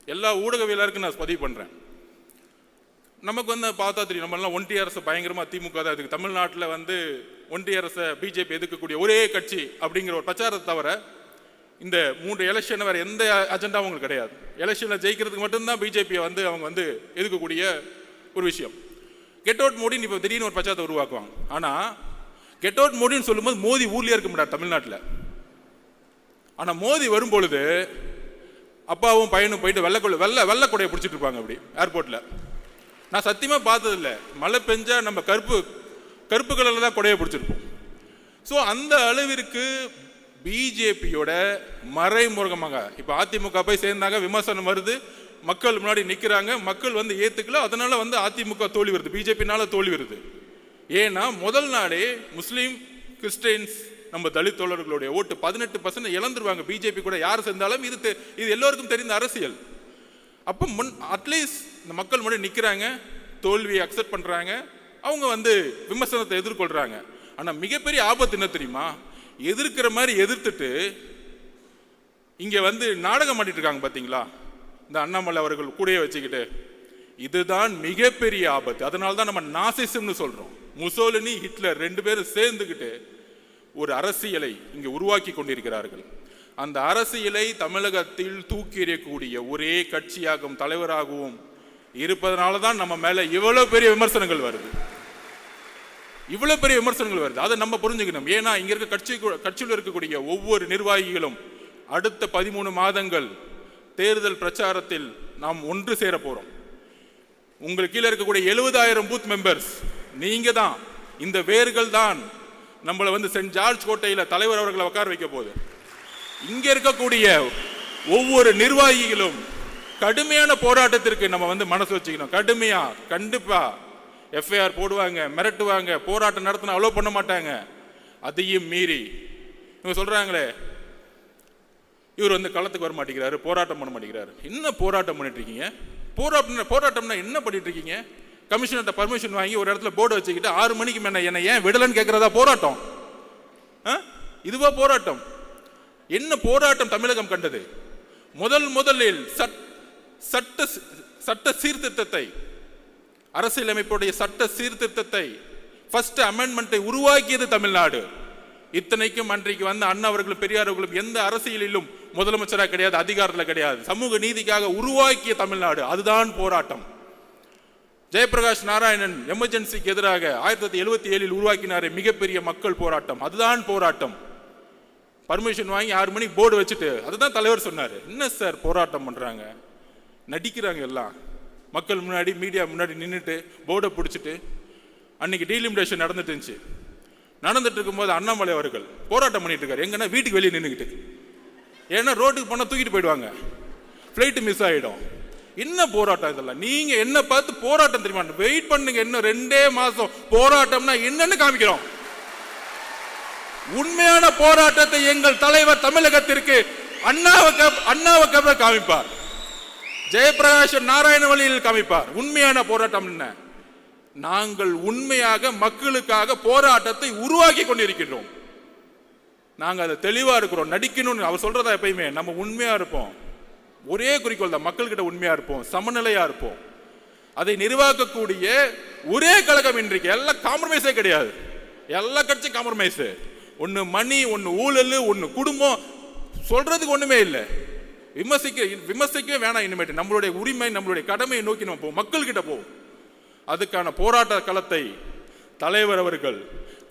எல்லா ஊடகவியலாருக்கும் நான் பதிவு பண்ணுறேன். நமக்கு வந்து பார்த்தா தெரியும், நம்மளாம் ஒன்றிய அரசு பயங்கரமாக திமுக தான் இதுக்கு தமிழ்நாட்டில் வந்து ஒன்றிய அரசை பிஜேபி எதிர்க்கக்கூடிய ஒரே கட்சி அப்படிங்கிற ஒரு பிரச்சாரத்தை தவிர இந்த 3 எலெக்ஷன் வேறு எந்த அஜெண்டாவும் உங்களுக்கு கிடையாது. எலெக்ஷனில் ஜெயிக்கிறதுக்கு மட்டும்தான் பிஜேபியை அவங்க எதுக்கக்கூடிய ஒரு விஷயம். கெட் அவுட் மோடின்னு இப்போ திடீர்னு ஒரு பச்சாத்தை உருவாக்குவாங்க. ஆனால் கெட் அவுட் மோடின்னு சொல்லும்போது மோடி ஊர்லேயே இருக்க மாட்டார் தமிழ்நாட்டில். ஆனால் மோடி வரும்பொழுது அப்பாவும் பையனும் போயிட்டு வெள்ளை கொடையை பிடிச்சிட்டு இருப்பாங்க அப்படி ஏர்போர்ட்டில். நான் சத்தியமாக பார்த்ததில்ல. மழை பெஞ்சா நம்ம கருப்பு கலரில் தான் கொடையை பிடிச்சிருப்போம். ஸோ அந்த அளவிற்கு பிஜேபியோட மறைமுகமாக இப்போ அதிமுக போய் சேர்ந்தாங்க, விமர்சனம் வருது, மக்கள் முன்னாடி நிற்கிறாங்க, மக்கள் ஏற்றுக்கல, அதனால அதிமுக தோல்வி வருது, பிஜேபினால தோல்வி வருது. ஏன்னா முதல் நாளே முஸ்லீம் கிறிஸ்டியன்ஸ் நம்ம தலித் தோழர்களுடைய ஓட்டு 18% இழந்துருவாங்க பிஜேபி கூட யார் சேர்ந்தாலும். இது எல்லோருக்கும் தெரிந்த அரசியல். அப்போ அட்லீஸ்ட் இந்த மக்கள் முன்னாடி நிற்கிறாங்க, தோல்வியை அக்செப்ட் பண்ணுறாங்க, அவங்க விமர்சனத்தை எதிர்கொள்கிறாங்க. ஆனால் மிகப்பெரிய ஆபத்து என்ன தெரியுமா? எதிர்க்கிற மாதிரி எதிர்த்துட்டு இங்கே நாடகம் ஆடிட்டு இருக்காங்க பார்த்தீங்களா, இந்த அண்ணாமலை அவர்கள் கூடயே வச்சுக்கிட்டு. இதுதான் மிகப்பெரிய ஆபத்து. அதனால தான் நம்ம நாசிசம்னு சொல்கிறோம். முசோலினி ஹிட்லர் 2 பேரும் சேர்ந்துக்கிட்டு ஒரு அரசியலை இங்கே உருவாக்கி கொண்டிருக்கிறார்கள். அந்த அரசியலை தமிழகத்தில் தூக்கி எறியக்கூடிய ஒரே கட்சியாகவும் தலைவராகவும் இருப்பதனால தான் நம்ம மேலே இவ்வளோ பெரிய விமர்சனங்கள் வருது. அதை நம்ம புரிஞ்சுக்கணும். ஏன்னா இங்க இருக்க கட்சியில் இருக்கக்கூடிய ஒவ்வொரு நிர்வாகிகளும் அடுத்த 13 மாதங்கள் தேர்தல் பிரச்சாரத்தில் நாம் ஒன்று சேர போறோம். உங்களுக்கு கீழே இருக்கக்கூடிய 70,000 பூத் மெம்பர்ஸ் நீங்க தான். இந்த வேர்கள் தான் நம்மளை சென்ட் ஜார்ஜ் கோட்டையில் தலைவர் அவர்களை உட்கார வைக்க போகுது. இங்க இருக்கக்கூடிய ஒவ்வொரு நிர்வாகிகளும் கடுமையான போராட்டத்திற்கு நம்ம மனசு வச்சுக்கணும். கடுமையா கண்டிப்பா எஃப்ஐஆர் போடுவாங்க, மிரட்டுவாங்க, போராட்டம் நடத்தினா அலோவ் பண்ண மாட்டாங்க. அதையும் மீறி இவங்க சொல்றாங்களே, இவர் களத்துக்கு வர மாட்டேங்கிறாரு, போராட்டம் பண்ண மாட்டேங்கிறாரு. என்ன போராட்டம் பண்ணிட்டு இருக்கீங்க? போராட்டம்னா என்ன பண்ணிட்டு இருக்கீங்க? கமிஷனர்கிட்ட பர்மிஷன் வாங்கி ஒரு இடத்துல போர்டு வச்சுக்கிட்டு 6 மணிக்கு மேல என்ன ஏன் விடலன்னு கேட்கறதா போராட்டம்? இதுவா போராட்டம்? என்ன போராட்டம் தமிழகம் கண்டது? முதலில் சட்ட சீர்திருத்தத்தை, அரசியலமைப்புடைய சட்ட சீர்திருத்தத்தை, ஃபர்ஸ்ட் அமெண்ட்மெண்ட்டை உருவாக்கியது தமிழ்நாடு. இத்தனைக்கும் அன்றைக்கு அண்ணா அவர்களும் பெரியார் அவர்களும் எந்த அரசியலிலும் முதலமைச்சராக கிடையாது, அதிகாரத்தில் கிடையாது, சமூக நீதிக்காக உருவாக்கிய தமிழ்நாடு. அதுதான் போராட்டம். ஜெயபிரகாஷ் நாராயணன் எமர்ஜென்சிக்கு எதிராக 1977 உருவாக்கினாரே மிகப்பெரிய மக்கள் போராட்டம். அதுதான் போராட்டம். பர்மிஷன் வாங்கி 6 மணிக்கு போர்டு வச்சுட்டு அதுதான் தலைவர் சொன்னார். என்ன சார் போராட்டம் பண்றாங்க, நடிக்கிறாங்க எல்லாம். மக்கள் முன்னாடி மீடியா முன்னாடி நின்றுட்டு போர்டை பிடிச்சிட்டு அன்னைக்கு டீலிமிடேஷன் நடந்துட்டு இருக்கும்போது அண்ணாமலை அவர்கள் போராட்டம் பண்ணிட்டு இருக்காரு. எங்கன்னா வீட்டுக்கு வெளியே நின்றுக்கிட்டு. ஏன்னா ரோட்டுக்கு போனால் தூக்கிட்டு போயிடுவாங்க, ஃப்ளைட்டு மிஸ் ஆகிடும். என்ன போராட்டம் இதெல்லாம்? நீங்க என்ன பார்த்து போராட்டம் தெரியுமா? வெயிட் பண்ணுங்க, இன்னும் 2 மாசம் போராட்டம்னா என்னன்னு காமிக்கிறோம். உண்மையான போராட்டத்தை எங்கள் தலைவர் தமிழகத்திற்கு அண்ணாவுக்கு காமிப்பார், ஜெயபிரகாஷ் நாராயண வழியில் காமிப்பார். உண்மையான போராட்டம் என்ன? நாங்கள் உண்மையாக மக்களுக்காக போராட்டத்தை உருவாக்கி கொண்டிருக்கின்றோம். நாங்கள் அதை தெளிவா இருக்கிறோம். நடிக்கணும்னு அவர் சொல்றதா எப்பயுமே நம்ம உண்மையா இருப்போம். ஒரே குறிக்கோள் தான், மக்கள்கிட்ட உண்மையா இருப்போம், சமநிலையா இருப்போம். அதை நிர்வாகக்கூடிய ஒரே கழகம் இன்றைக்கு. எல்லாம் காம்ப்ரமைஸே கிடையாது, எல்லா கட்சியும் காம்ப்ரமைஸ். ஒன்னு மணி, ஒன்னு ஊழல், ஒன்னு குடும்பம், சொல்றதுக்கு ஒண்ணுமே இல்லை. விமர்சிக்கவே வேணாம். இனிமேட்டு நம்மளுடைய உரிமை, நம்மளுடைய கடமையை நோக்கி நம்ம போவோம், மக்கள்கிட்ட போவோம். அதுக்கான போராட்ட களத்தை தலைவர் அவர்கள்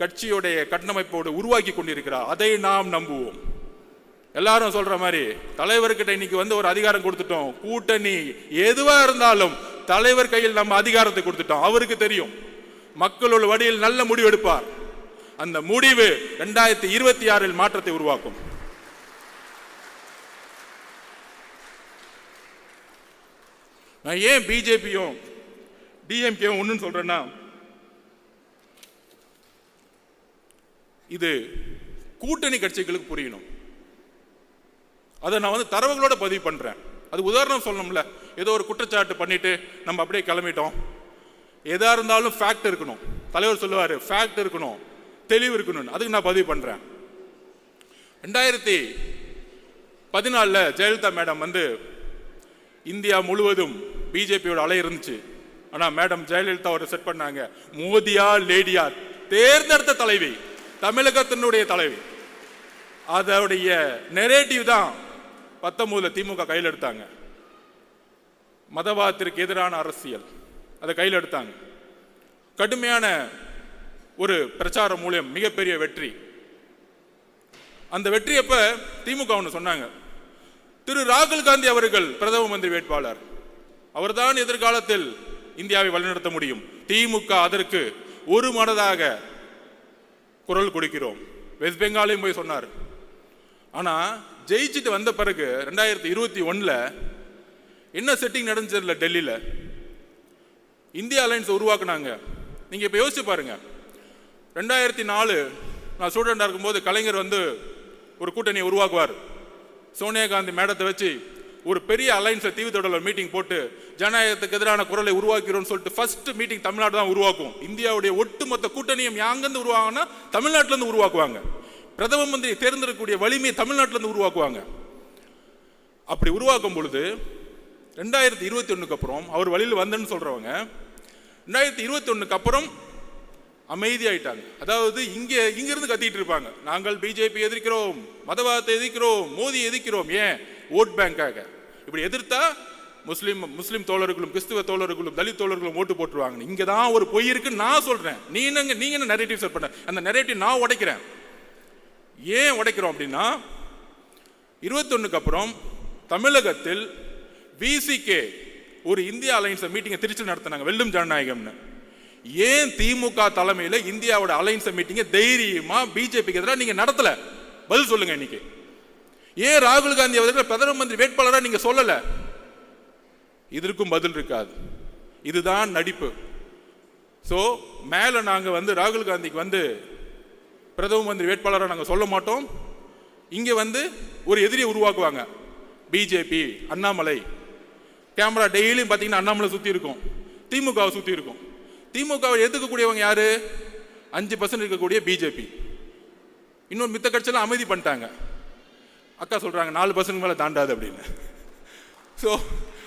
கட்சியுடைய கட்டமைப்போடு உருவாக்கி கொண்டிருக்கிறார். அதை நாம் நம்புவோம். எல்லாரும் சொல்ற மாதிரி தலைவர்கிட்ட இன்னைக்கு ஒரு அதிகாரம் கொடுத்துட்டோம். கூட்டணி எதுவா இருந்தாலும் தலைவர் கையில் நம்ம அதிகாரத்தை கொடுத்துட்டோம். அவருக்கு தெரியும் மக்களோட வழியில் நல்ல முடிவு எடுப்பார். அந்த முடிவு 2026 மாற்றத்தை உருவாக்கும். நான் ஏன் பிஜேபியும் டிஎம்கேவும் ஒன்னு சொல்றேன்னா, இது கூட்டணி கட்சிகளுக்கு புரியணும். அதை நான் தரவுகளோட பதிவு பண்றேன். அது உதாரணம் சொல்லணும்ல. ஏதோ ஒரு குற்றச்சாட்டு பண்ணிட்டு நம்ம அப்படியே கிளம்பிட்டோம். எதா இருந்தாலும் ஃபேக்ட் இருக்கணும். தலைவர் சொல்லுவாரு ஃபேக்ட் இருக்கணும், தெளிவு இருக்கணும். அதுக்கு நான் பதிவு பண்றேன். 2014 ஜெயலலிதா மேடம் இந்தியா முழுவதும் பிஜேபியோட அலை இருந்துச்சு. ஆனா மேடம் ஜெயலலிதா ஒரு செட் பண்ணாங்க, மோதியா லேடியா தேர்ந்தெடுத்த தலைவி, தமிழகத்தினுடைய தலைவி. அதோடைய நெரேட்டிவ் தான் 19 திமுக கையில் எடுத்தாங்க. மதவாதத்திற்கு எதிரான அரசியல் அதை கையில் எடுத்தாங்க. கடுமையான ஒரு பிரச்சார மூலம் மிகப்பெரிய வெற்றி. அந்த வெற்றி அப்ப திமுக ஒன்று சொன்னாங்க, திரு ராகுல் காந்தி அவர்கள் பிரதம மந்திரி வேட்பாளர், அவர்தான் எதிர்காலத்தில் இந்தியாவை வழிநடத்த முடியும். திமுக அதற்கு ஒரு மனதாக குரல் கொடுக்கிறோம். வெஸ்ட் பெங்காலையும் போய் சொன்னார். ஆனா ஜெயிச்சுட்டு வந்த பிறகு 2021 என்ன செட்டிங் நடந்துச்சு டெல்லியில, இந்தியா அலையன்ஸ் உருவாக்குனாங்க. நீங்க இப்ப யோசிச்சு பாருங்க, 2004 நான் ஸ்டூடெண்டா இருக்கும்போது கலைஞர் ஒரு கூட்டணியை உருவாக்குவார். சோனியா காந்தி மேடத்தை வச்சு ஒரு பெரிய அலைன்ஸை தீவுத்தொடரில் மீட்டிங் போட்டு ஜனநாயகத்துக்கு எதிரான குரலை உருவாக்கிறோம்னு சொல்லிட்டு ஃபர்ஸ்ட் மீட்டிங் தமிழ்நாடு தான் உருவாக்கும். இந்தியாவுடைய ஒட்டுமொத்த கூட்டணியும் யாங்கிருந்து உருவாங்கன்னா தமிழ்நாட்டிலிருந்து உருவாக்குவாங்க. பிரதம மந்திரி தேர்ந்தெடுக்கக்கூடிய வலிமையை தமிழ்நாட்டிலிருந்து உருவாக்குவாங்க. அப்படி உருவாக்கும் பொழுது 2021 அப்புறம் அவர் வழியில் வந்தேன்னு சொல்றவங்க 2021 அப்புறம் அமைதியாயிட்டாங்க. அதாவது இங்கிருந்து கத்திட்டு இருப்பாங்க, நாங்கள் பிஜேபி எதிர்க்கிறோம், மதவாதத்தை எதிர்க்கிறோம், மோடி எதிர்க்கிறோம். ஏன்? ஓட் பேங்காக. இப்படி எதிர்த்தா முஸ்லிம் தோழர்களும் கிறிஸ்துவ தோழர்களும் தலித் தோழர்களும் ஓட்டு போட்டுருவாங்க. இங்க தான் ஒரு பொய் இருக்குன்னு நான் சொல்றேன். நீங்க என்ன நரேட்டிவ் செட் பண்ண, அந்த நரேட்டிவ் நான் உடைக்கிறேன். ஏன் உடைக்கிறோம் அப்படின்னா 21 அப்புறம் தமிழகத்தில் விசிகே ஒரு இந்தியா அலைன்ஸ் மீட்டிங்கை திருச்சி நடத்தினாங்க, வெல்லும் ஜனநாயகம்னு. ஏன் திமுக தலைமையில இந்தியாவோட அலைன்ஸ் மீட்டிங்கை தைரியமா பிஜேபிக்கு எதிராக நீங்க நடத்தல? பதில் சொல்லுங்க. இன்னைக்கு ஏன் ராகுல் காந்தி அவர்கள் பிரதம மந்திரி வேட்பாளராக நீங்க சொல்லல? இதற்கும் பதில் இருக்காது. இதுதான் நடிப்பு. சோ மேல நாங்க ராகுல் காந்திக்கு பிரதம மந்திரி வேட்பாளராக நாங்க சொல்ல மாட்டோம். இங்க ஒரு எதிரியை உருவாக்குவாங்க, பிஜேபி, அண்ணாமலை. கேமரா டெய்லியும் பார்த்தீங்கன்னா அண்ணாமலை சுற்றி இருக்கும், திமுகவை சுற்றி இருக்கும். திமுகவை எதிர்க்கக்கூடியவங்க யாரு? 5% இருக்கக்கூடிய பிஜேபி. இன்னொரு மித்த கட்சியெல்லாம் அமைதி பண்ணிட்டாங்க. அக்கா சொல்றாங்க 4% மேலே தாண்டாது அப்படின்னு. ஸோ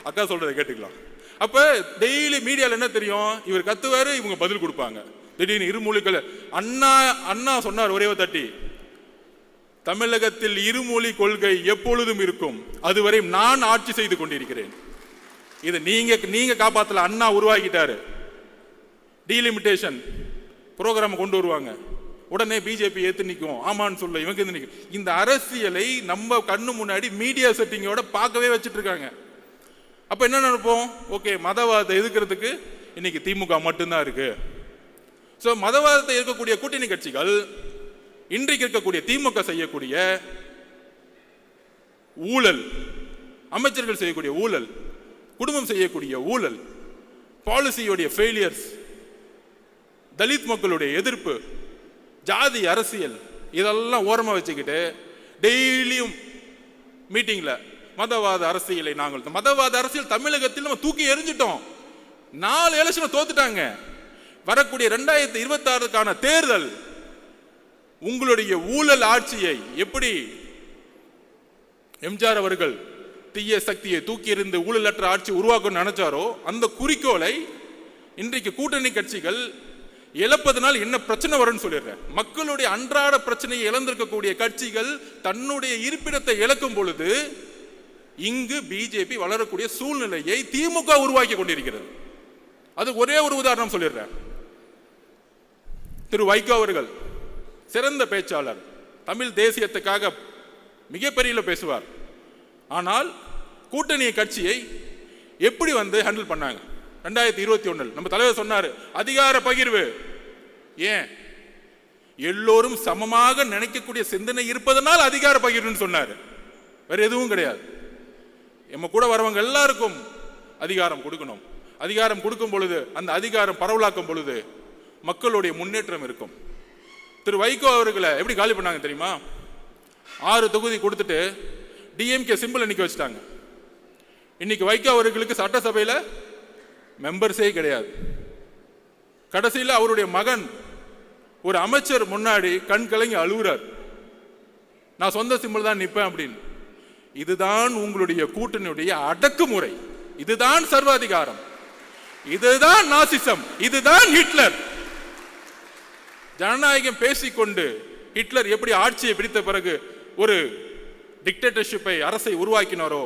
அக்கா சொல்றதை கேட்டுக்கலாம். அப்ப டெய்லி மீடியாவில் என்ன தெரியும்? இவர் கத்துவாரு, இவங்க பதில் கொடுப்பாங்க. திடீர்னு இருமொழிகள் அண்ணா சொன்னார் ஒரே தட்டி, தமிழகத்தில் இருமொழி கொள்கை எப்பொழுதும் இருக்கும், அதுவரை நான் ஆட்சி செய்து கொண்டிருக்கிறேன். இதை நீங்க காப்பாத்தல, அண்ணா உருவாக்கிட்டாரு. டீலிமிட்டேஷன் புரோகிராம் கொண்டு வருவாங்க, உடனே பிஜேபி ஏத்து நிற்கும், ஆமான்னு சொல்ல இவங்க நிற்கும். இந்த அரசியலை நம்ம கண்ணு முன்னாடி மீடியா செட்டிங்கோட பார்க்கவே வச்சுட்டு இருக்காங்க. அப்ப என்ன நினைப்போம்? ஓகே, மதவாதத்தை எதிர்க்கிறதுக்கு இன்னைக்கு திமுக மட்டும்தான் இருக்கு. ஸோ மதவாதத்தை இருக்கக்கூடிய கூட்டணி கட்சிகள் இன்றைக்கு இருக்கக்கூடிய திமுக செய்யக்கூடிய ஊழல், அமைச்சர்கள் செய்யக்கூடிய ஊழல், குடும்பம் செய்யக்கூடிய ஊழல், பாலிசியோடைய ஃபெயிலியர்ஸ், தலித் மக்களுடைய எதிர்ப்பு, ஜாதி அரசியல், இதெல்லாம் ஓரமா வச்சுக்கிட்டு டெய்லியும் மீட்டிங்ல மதவாத அரசியலை மதவாத அரசியல் தமிழகத்தில் நம்ம தூக்கி எறிஞ்சிட்டோம். 4 எலெக்ஷன் தோத்துட்டாங்க. வரக்கூடிய 2026க்கான தேர்தல் உங்களுடைய ஊழல் ஆட்சியை எப்படி எம்ஜிஆர் அவர்கள் தீய சக்தியை தூக்கி எறிந்து ஊழலற்ற ஆட்சி உருவாக்கணும்னு நினைச்சாரோ அந்த குறிக்கோளை இன்றைக்கு கூட்டணி கட்சிகள் இழப்பதனால் என்ன பிரச்சனை வரும்னு சொல்லிடுறேன். மக்களுடைய அன்றாட பிரச்சனையை இழந்திருக்கக்கூடிய கட்சிகள் தன்னுடைய இருப்பிடத்தை இழக்கும் பொழுது இங்கு பிஜேபி வளரக்கூடிய சூழ்நிலையை திமுக உருவாக்கி கொண்டிருக்கிறது. அது ஒரே ஒரு உதாரணம் சொல்லிடுறேன். திரு வைகோ அவர்கள் சிறந்த பேச்சாளர், தமிழ் தேசியத்துக்காக மிகப்பெரிய பேசுவார். ஆனால் கூட்டணி கட்சியை எப்படி ஹேண்டில் பண்ணாங்க? 2021 நம்ம தலைவர் சொன்னாரு, அதிகார பகிர்வு. ஏன்? எல்லோரும் சமமாக நினைக்கக்கூடிய சிந்தனை இருப்பதனால் அதிகார பகிர்வுன்னு சொன்னாரு. வேற எதுவும் கிடையாது. நம்ம கூட வரவங்க எல்லாருக்கும் அதிகாரம் கொடுக்கணும். அதிகாரம் கொடுக்கும் பொழுது அந்த அதிகாரம் பரவலாக்கும் பொழுது மக்களுடைய முன்னேற்றம் இருக்கும். திரு வைகோ அவர்களை எப்படி காலி பண்ணாங்க தெரியுமா? 6 தொகுதி கொடுத்துட்டு டிஎம்கே சிம்பிள் நிக்க வச்சுட்டாங்க. இன்னைக்கு வைகோ அவர்களுக்கு சட்டசபையில மெம்பர்ஸே கிடையாது. கடைசியில் அவருடைய மகன் ஒரு அமைச்சர் முன்னாடி கண் கலங்கி அழுகுறார், நான் சொந்த சிம்பிள் தான் நிற்பேன் அப்படின்னு. இதுதான் உங்களுடைய கூட்டணியுடைய அடக்குமுறை, இதுதான் சர்வாதிகாரம், இதுதான் நாசிசம், இதுதான் ஹிட்லர். ஜனநாயகம் பேசிக்கொண்டு ஹிட்லர் எப்படி ஆட்சியை பிடித்த பிறகு ஒரு டிக்டேட்டர்ஷிப்பை அரசை உருவாக்கினாரோ,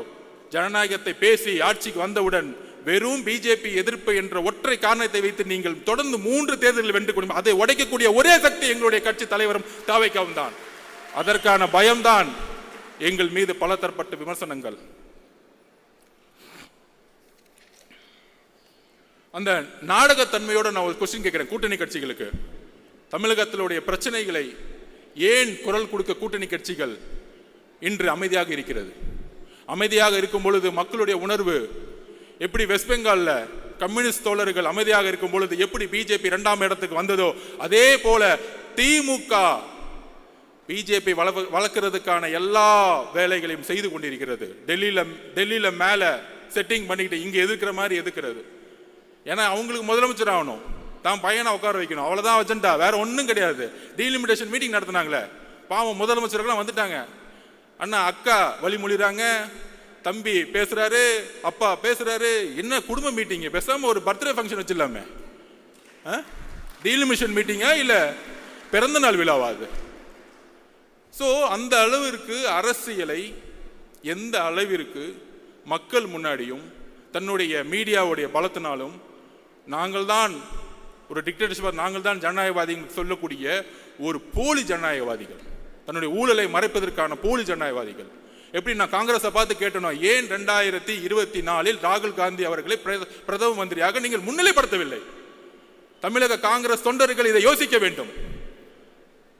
ஜனநாயகத்தை பேசி ஆட்சிக்கு வந்தவுடன் வெறும் பிஜேபி எதிர்ப்பு என்ற ஒற்றை காரணத்தை வைத்து நீங்கள் தொடர்ந்து 3 தேர்தலில் வென்று கொண்டு அதை உடைக்கக்கூடிய ஒரே சக்தி எங்களுடைய கட்சி தலைவரும் தாவேக்காவும் தான். அதற்கான பயம்தான் எங்கள் மீது பல தரப்பட்ட விமர்சனங்கள். அந்த நாடகத்தன்மையோடு நான் ஒரு கொஸ்டின் கேட்கிறேன் கூட்டணி கட்சிகளுக்கு. தமிழகத்தினுடைய பிரச்சனைகளை ஏன் குரல் கொடுக்க கூட்டணி கட்சிகள் இன்று அமைதியாக இருக்கிறது? அமைதியாக இருக்கும் பொழுது மக்களுடைய உணர்வு எப்படி வெஸ்ட் பெங்கால்ல கம்யூனிஸ்ட் தோழர்கள் அமைதியாக இருக்கும் பொழுது எப்படி பிஜேபி 2ஆம் இடத்துக்கு வந்ததோ, அதே போல திமுக பிஜேபி வளர்க்கிறதுக்கான எல்லா வேலைகளையும் செய்து கொண்டிருக்கிறது. டெல்லியில மேல செட்டிங் பண்ணிக்கிட்டு இங்க எதிர்க்கிற மாதிரி எதிர்க்கிறது. ஏன்னா அவங்களுக்கு முதலமைச்சர் ஆகணும், தான் பையனை உட்கார வைக்கணும், அவ்வளவுதான் அஜெண்டா, வேற ஒன்றும் கிடையாது. டீலிமிட்டேஷன் மீட்டிங் நடத்தினாங்களே, பாவம் முதலமைச்சர்கள்லாம் வந்துட்டாங்க. அண்ணா அக்கா வழிமொழிறாங்க, தம்பி பேசுறாரு, அப்பா பேசுறாரு. என்ன குடும்ப மீட்டிங்? பேசாம ஒரு பர்த்டே ஃபங்க்ஷன் வச்சிடலாமே. டீலிமிட்டேஷன் மீட்டிங்கா இல்ல பிறந்த நாள் விழாவாது? ஸோ அந்த அளவிற்கு அரசியலை எந்த அளவிற்கு மக்கள் முன்னாடியும் தன்னுடைய மீடியாவுடைய பலத்தினாலும் நாங்கள் தான் ஒரு டிக்டேட்டர்ஷிப், நாங்கள் தான் ஜனநாயகவாதிகள் சொல்லக்கூடிய ஒரு போலி ஜனநாயகவாதிகள், தன்னுடைய ஊழலை மறைப்பதற்கான போலி ஜனநாயகவாதிகள். எப்படி நான் காங்கிரஸை பார்த்து கேட்டனோ, ஏன் 2024 ராகுல் காந்தி அவர்களை பிரதம மந்திரியாக நீங்கள் முன்னிலைப்படுத்தவில்லை? தமிழக காங்கிரஸ் தொண்டர்கள் இதை யோசிக்க வேண்டும்.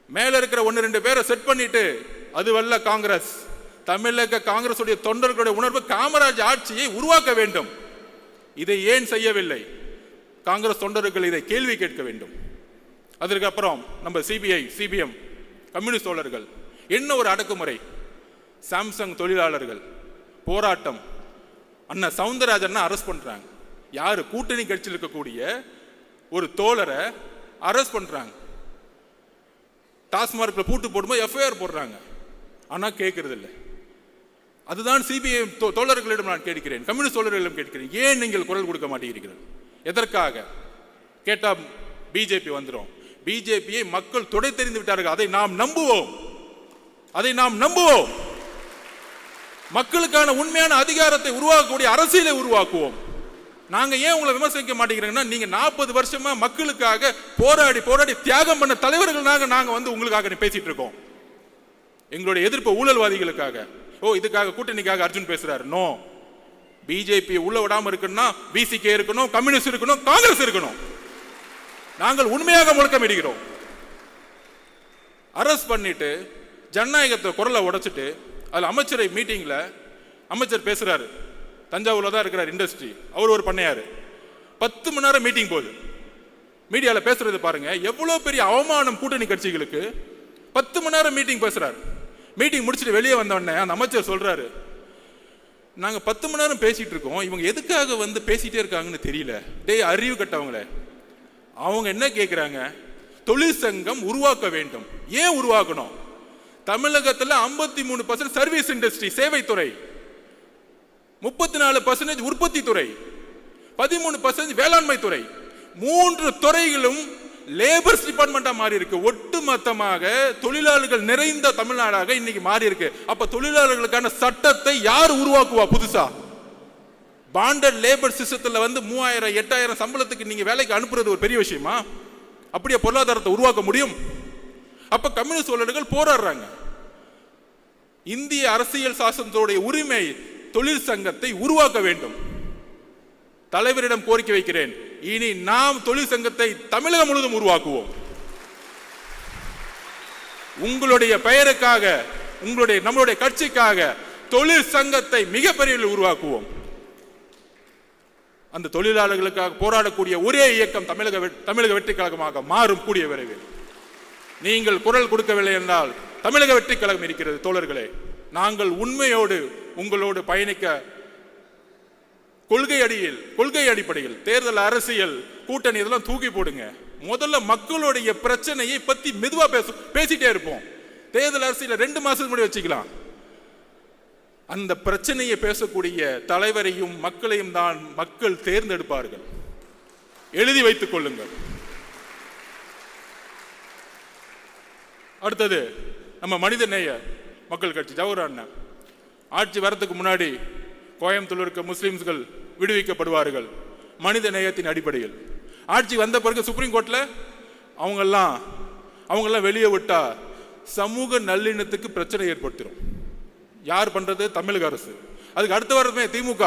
மேல இருக்கிற 1-2 பேரை செட் பண்ணிட்டு அதுவல்ல காங்கிரஸ். தமிழக காங்கிரஸ் உடைய தொண்டர்களுடைய உணர்வு காமராஜ் ஆட்சியை உருவாக்க வேண்டும். இதை ஏன் செய்யவில்லை? காங்கிரஸ் தொண்டர்கள் இதை கேள்வி கேட்க வேண்டும். அதற்கப்புறம் நம்ம சிபிஐ, சிபிஎம், கம்யூனிஸ்ட் தோழர்கள் என்ன ஒரு அடக்குமுறை. சாம்சங் தொழிலாளர்கள் போராட்டம், அண்ணா சவுந்தரராஜன் அரெஸ்ட் பண்றாங்க. யாரு? கூட்டணி கட்சியில் இருக்கக்கூடிய ஒரு தோழரை அரெஸ்ட் பண்றாங்க. டாஸ்மார்க்ல பூட்டு போடும்போது எஃப்ஐஆர் போடுறாங்க. ஆனா கேட்கறது இல்லை. அதுதான் சிபிஐ தோழர்களிடம் நான் கேட்கிறேன், கம்யூனிஸ்ட் தோழர்களிடம் கேட்கிறேன், ஏன் நீங்கள் குரல் கொடுக்க மாட்டேங்கிறீர்கள்? எதற்காக கேட்டா பிஜேபி வந்துடும். பிஜேபியை மக்கள் தொடை தெரிந்து விட்டார்கள். அதை நாம் நம்புவோம், அதை நாம் நம்புவோம். மக்களுக்கான உண்மையான அதிகாரத்தை உருவாக்கக்கூடிய அரசியலை உருவாக்குவோம். நாங்க ஏன் உங்களை விமர்சிக்க மாட்டேங்கிறோம்னா, நீங்க 40 வருஷமா மக்களுக்காக போராடி போராடி தியாகம் பண்ண தலைவர்கள் நாங்க வந்து உங்களுக்காக பேசிட்டு இருக்கோம். எங்களுடைய எதிர்ப்பு ஊழல்வாதிகளுக்காக. இதுக்காக கூட்டணிக்காக அர்ஜுன் பேசுறாரு. நோ, பிஜேபி உள்ள விடாம இருக்குன்னா விசிகே இருக்கணும், கம்யூனிஸ்ட் இருக்கணும், காங்கிரஸ் இருக்கணும். நாங்கள் உண்மையாக முழக்கமிடுகிறோம். அரஸ்ட் பண்ணிட்டு ஜனநாயகத்தை குரலை உடைச்சிட்டு அதுல அமைச்சரை மீட்டிங்ல அமைச்சர் பேசுறாரு. தஞ்சாவூர்ல தான் இருக்கிறார் இண்டஸ்ட்ரி, அவர் ஒரு பண்ணையாரு. 10 மணி நேரம் மீட்டிங் போகுது. மீடியால பேசுறது பாருங்க, எவ்வளவு பெரிய அவமானம் கூட்டணி கட்சிகளுக்கு. 10 மணி நேரம் மீட்டிங் பேசுறாரு. மீட்டிங் முடிச்சுட்டு வெளியே வந்த உடனே அந்த அமைச்சர் சொல்றாரு, நாங்க 10 மணி நேரம் பேசிட்டு இருக்கோம், இவங்க எதுக்காக வந்து பேசிட்டே இருக்காங்கன்னு தெரியல. டேய் அறிவு கட்டவங்களே, அவங்க என்ன கேட்கிறாங்க? தொழிற்சங்கம் உருவாக்க வேண்டும். ஏன் உருவாக்கணும்? தமிழகத்தில் 53% சர்வீஸ் இண்டஸ்ட்ரி, சேவைத்துறை, 34% உற்பத்தி துறை, 13% வேளாண்மை துறை. 3 துறைகளும் லேபர்ஸ் டிபார்ட்மெண்டா மாறி இருக்கு. ஒட்டுமொத்தமாக தொழிலாளர்கள் நிறைந்த தமிழ்நாடாக இன்னைக்கு மாறி இருக்கு. அப்ப தொழிலாளர்களுக்கான சட்டத்தை யார் உருவாக்குவா? புதுசா பாண்டட் லேபர் சிஸ்டத்துல வந்து 3000 8000 சம்பளத்துக்கு நீங்க வேலைக்கு அனுப்புறது ஒரு பெரிய விஷயமா? அப்படியே பொருளாதாரத்தை உருவாக்க முடியும்? அப்ப கம்யூனிஸ்ட் தோழர்கள் போராடுறாங்க. இந்திய அரசியல் சாசனத்தோடைய உரிமை தொழிற்சங்கத்தை உருவாக்க வேண்டும். தலைவரிடம் கோரிக்கை வைக்கிறேன், இனி நாம் தொழிற்சங்கத்தை தமிழகம் முழுவதும் உருவாக்குவோம். உங்களுடைய பெயருக்காக, நம்மளுடைய கட்சிக்காக தொழிற்சங்கத்தை மிகப்பெரிய உருவாக்குவோம். அந்த தொழிலாளர்களுக்காக போராடக்கூடிய ஒரே இயக்கம் தமிழக வெற்றி கழகமாக மாறும் கூடிய விரைவில். நீங்கள் குரல் கொடுக்கவில்லை என்றால் தமிழக வெற்றி கழகம் இருக்கிறது. தோழர்களே, நாங்கள் உண்மையோடு உங்களோடு பயணிக்க கொள்கை அடிப்படையில் தேர்தல் அரசியல் கூட்டணி இதெல்லாம் தூக்கி போடுங்க. முதல்ல மக்களுடைய பிரச்சனையை பத்தி மெதுவா பேசிட்டே இருப்போம். தேர்தல் அரசியல் 2 மாசத்துக்கு முன்னாடி வச்சுக்கலாம். அந்த பிரச்சனையை பேசக்கூடிய தலைவரையும் மக்களையும் தான் மக்கள் தேர்ந்தெடுப்பார்கள். எழுதி வைத்துக் கொள்ளுங்கள். அடுத்தது நம்ம மனித நேய மக்கள் கட்சி ஜவஹர் அண்ணன் ஆட்சி வரத்துக்கு முன்னாடி கோயம்புத்தூர் இருக்க முஸ்லிம்ஸ்கள் விடுவிக்கப்படுவார்கள் மனித நேயத்தின் அடிப்படையில். ஆட்சி வந்த பிறகு சுப்ரீம் கோர்ட்டில் அவங்கெல்லாம் வெளியே விட்டா சமூக நல்லிணத்துக்கு பிரச்சனை ஏற்படுத்திடும். யார் பண்றது? தமிழக அரசு. அதுக்கு அடுத்த வாரமே திமுக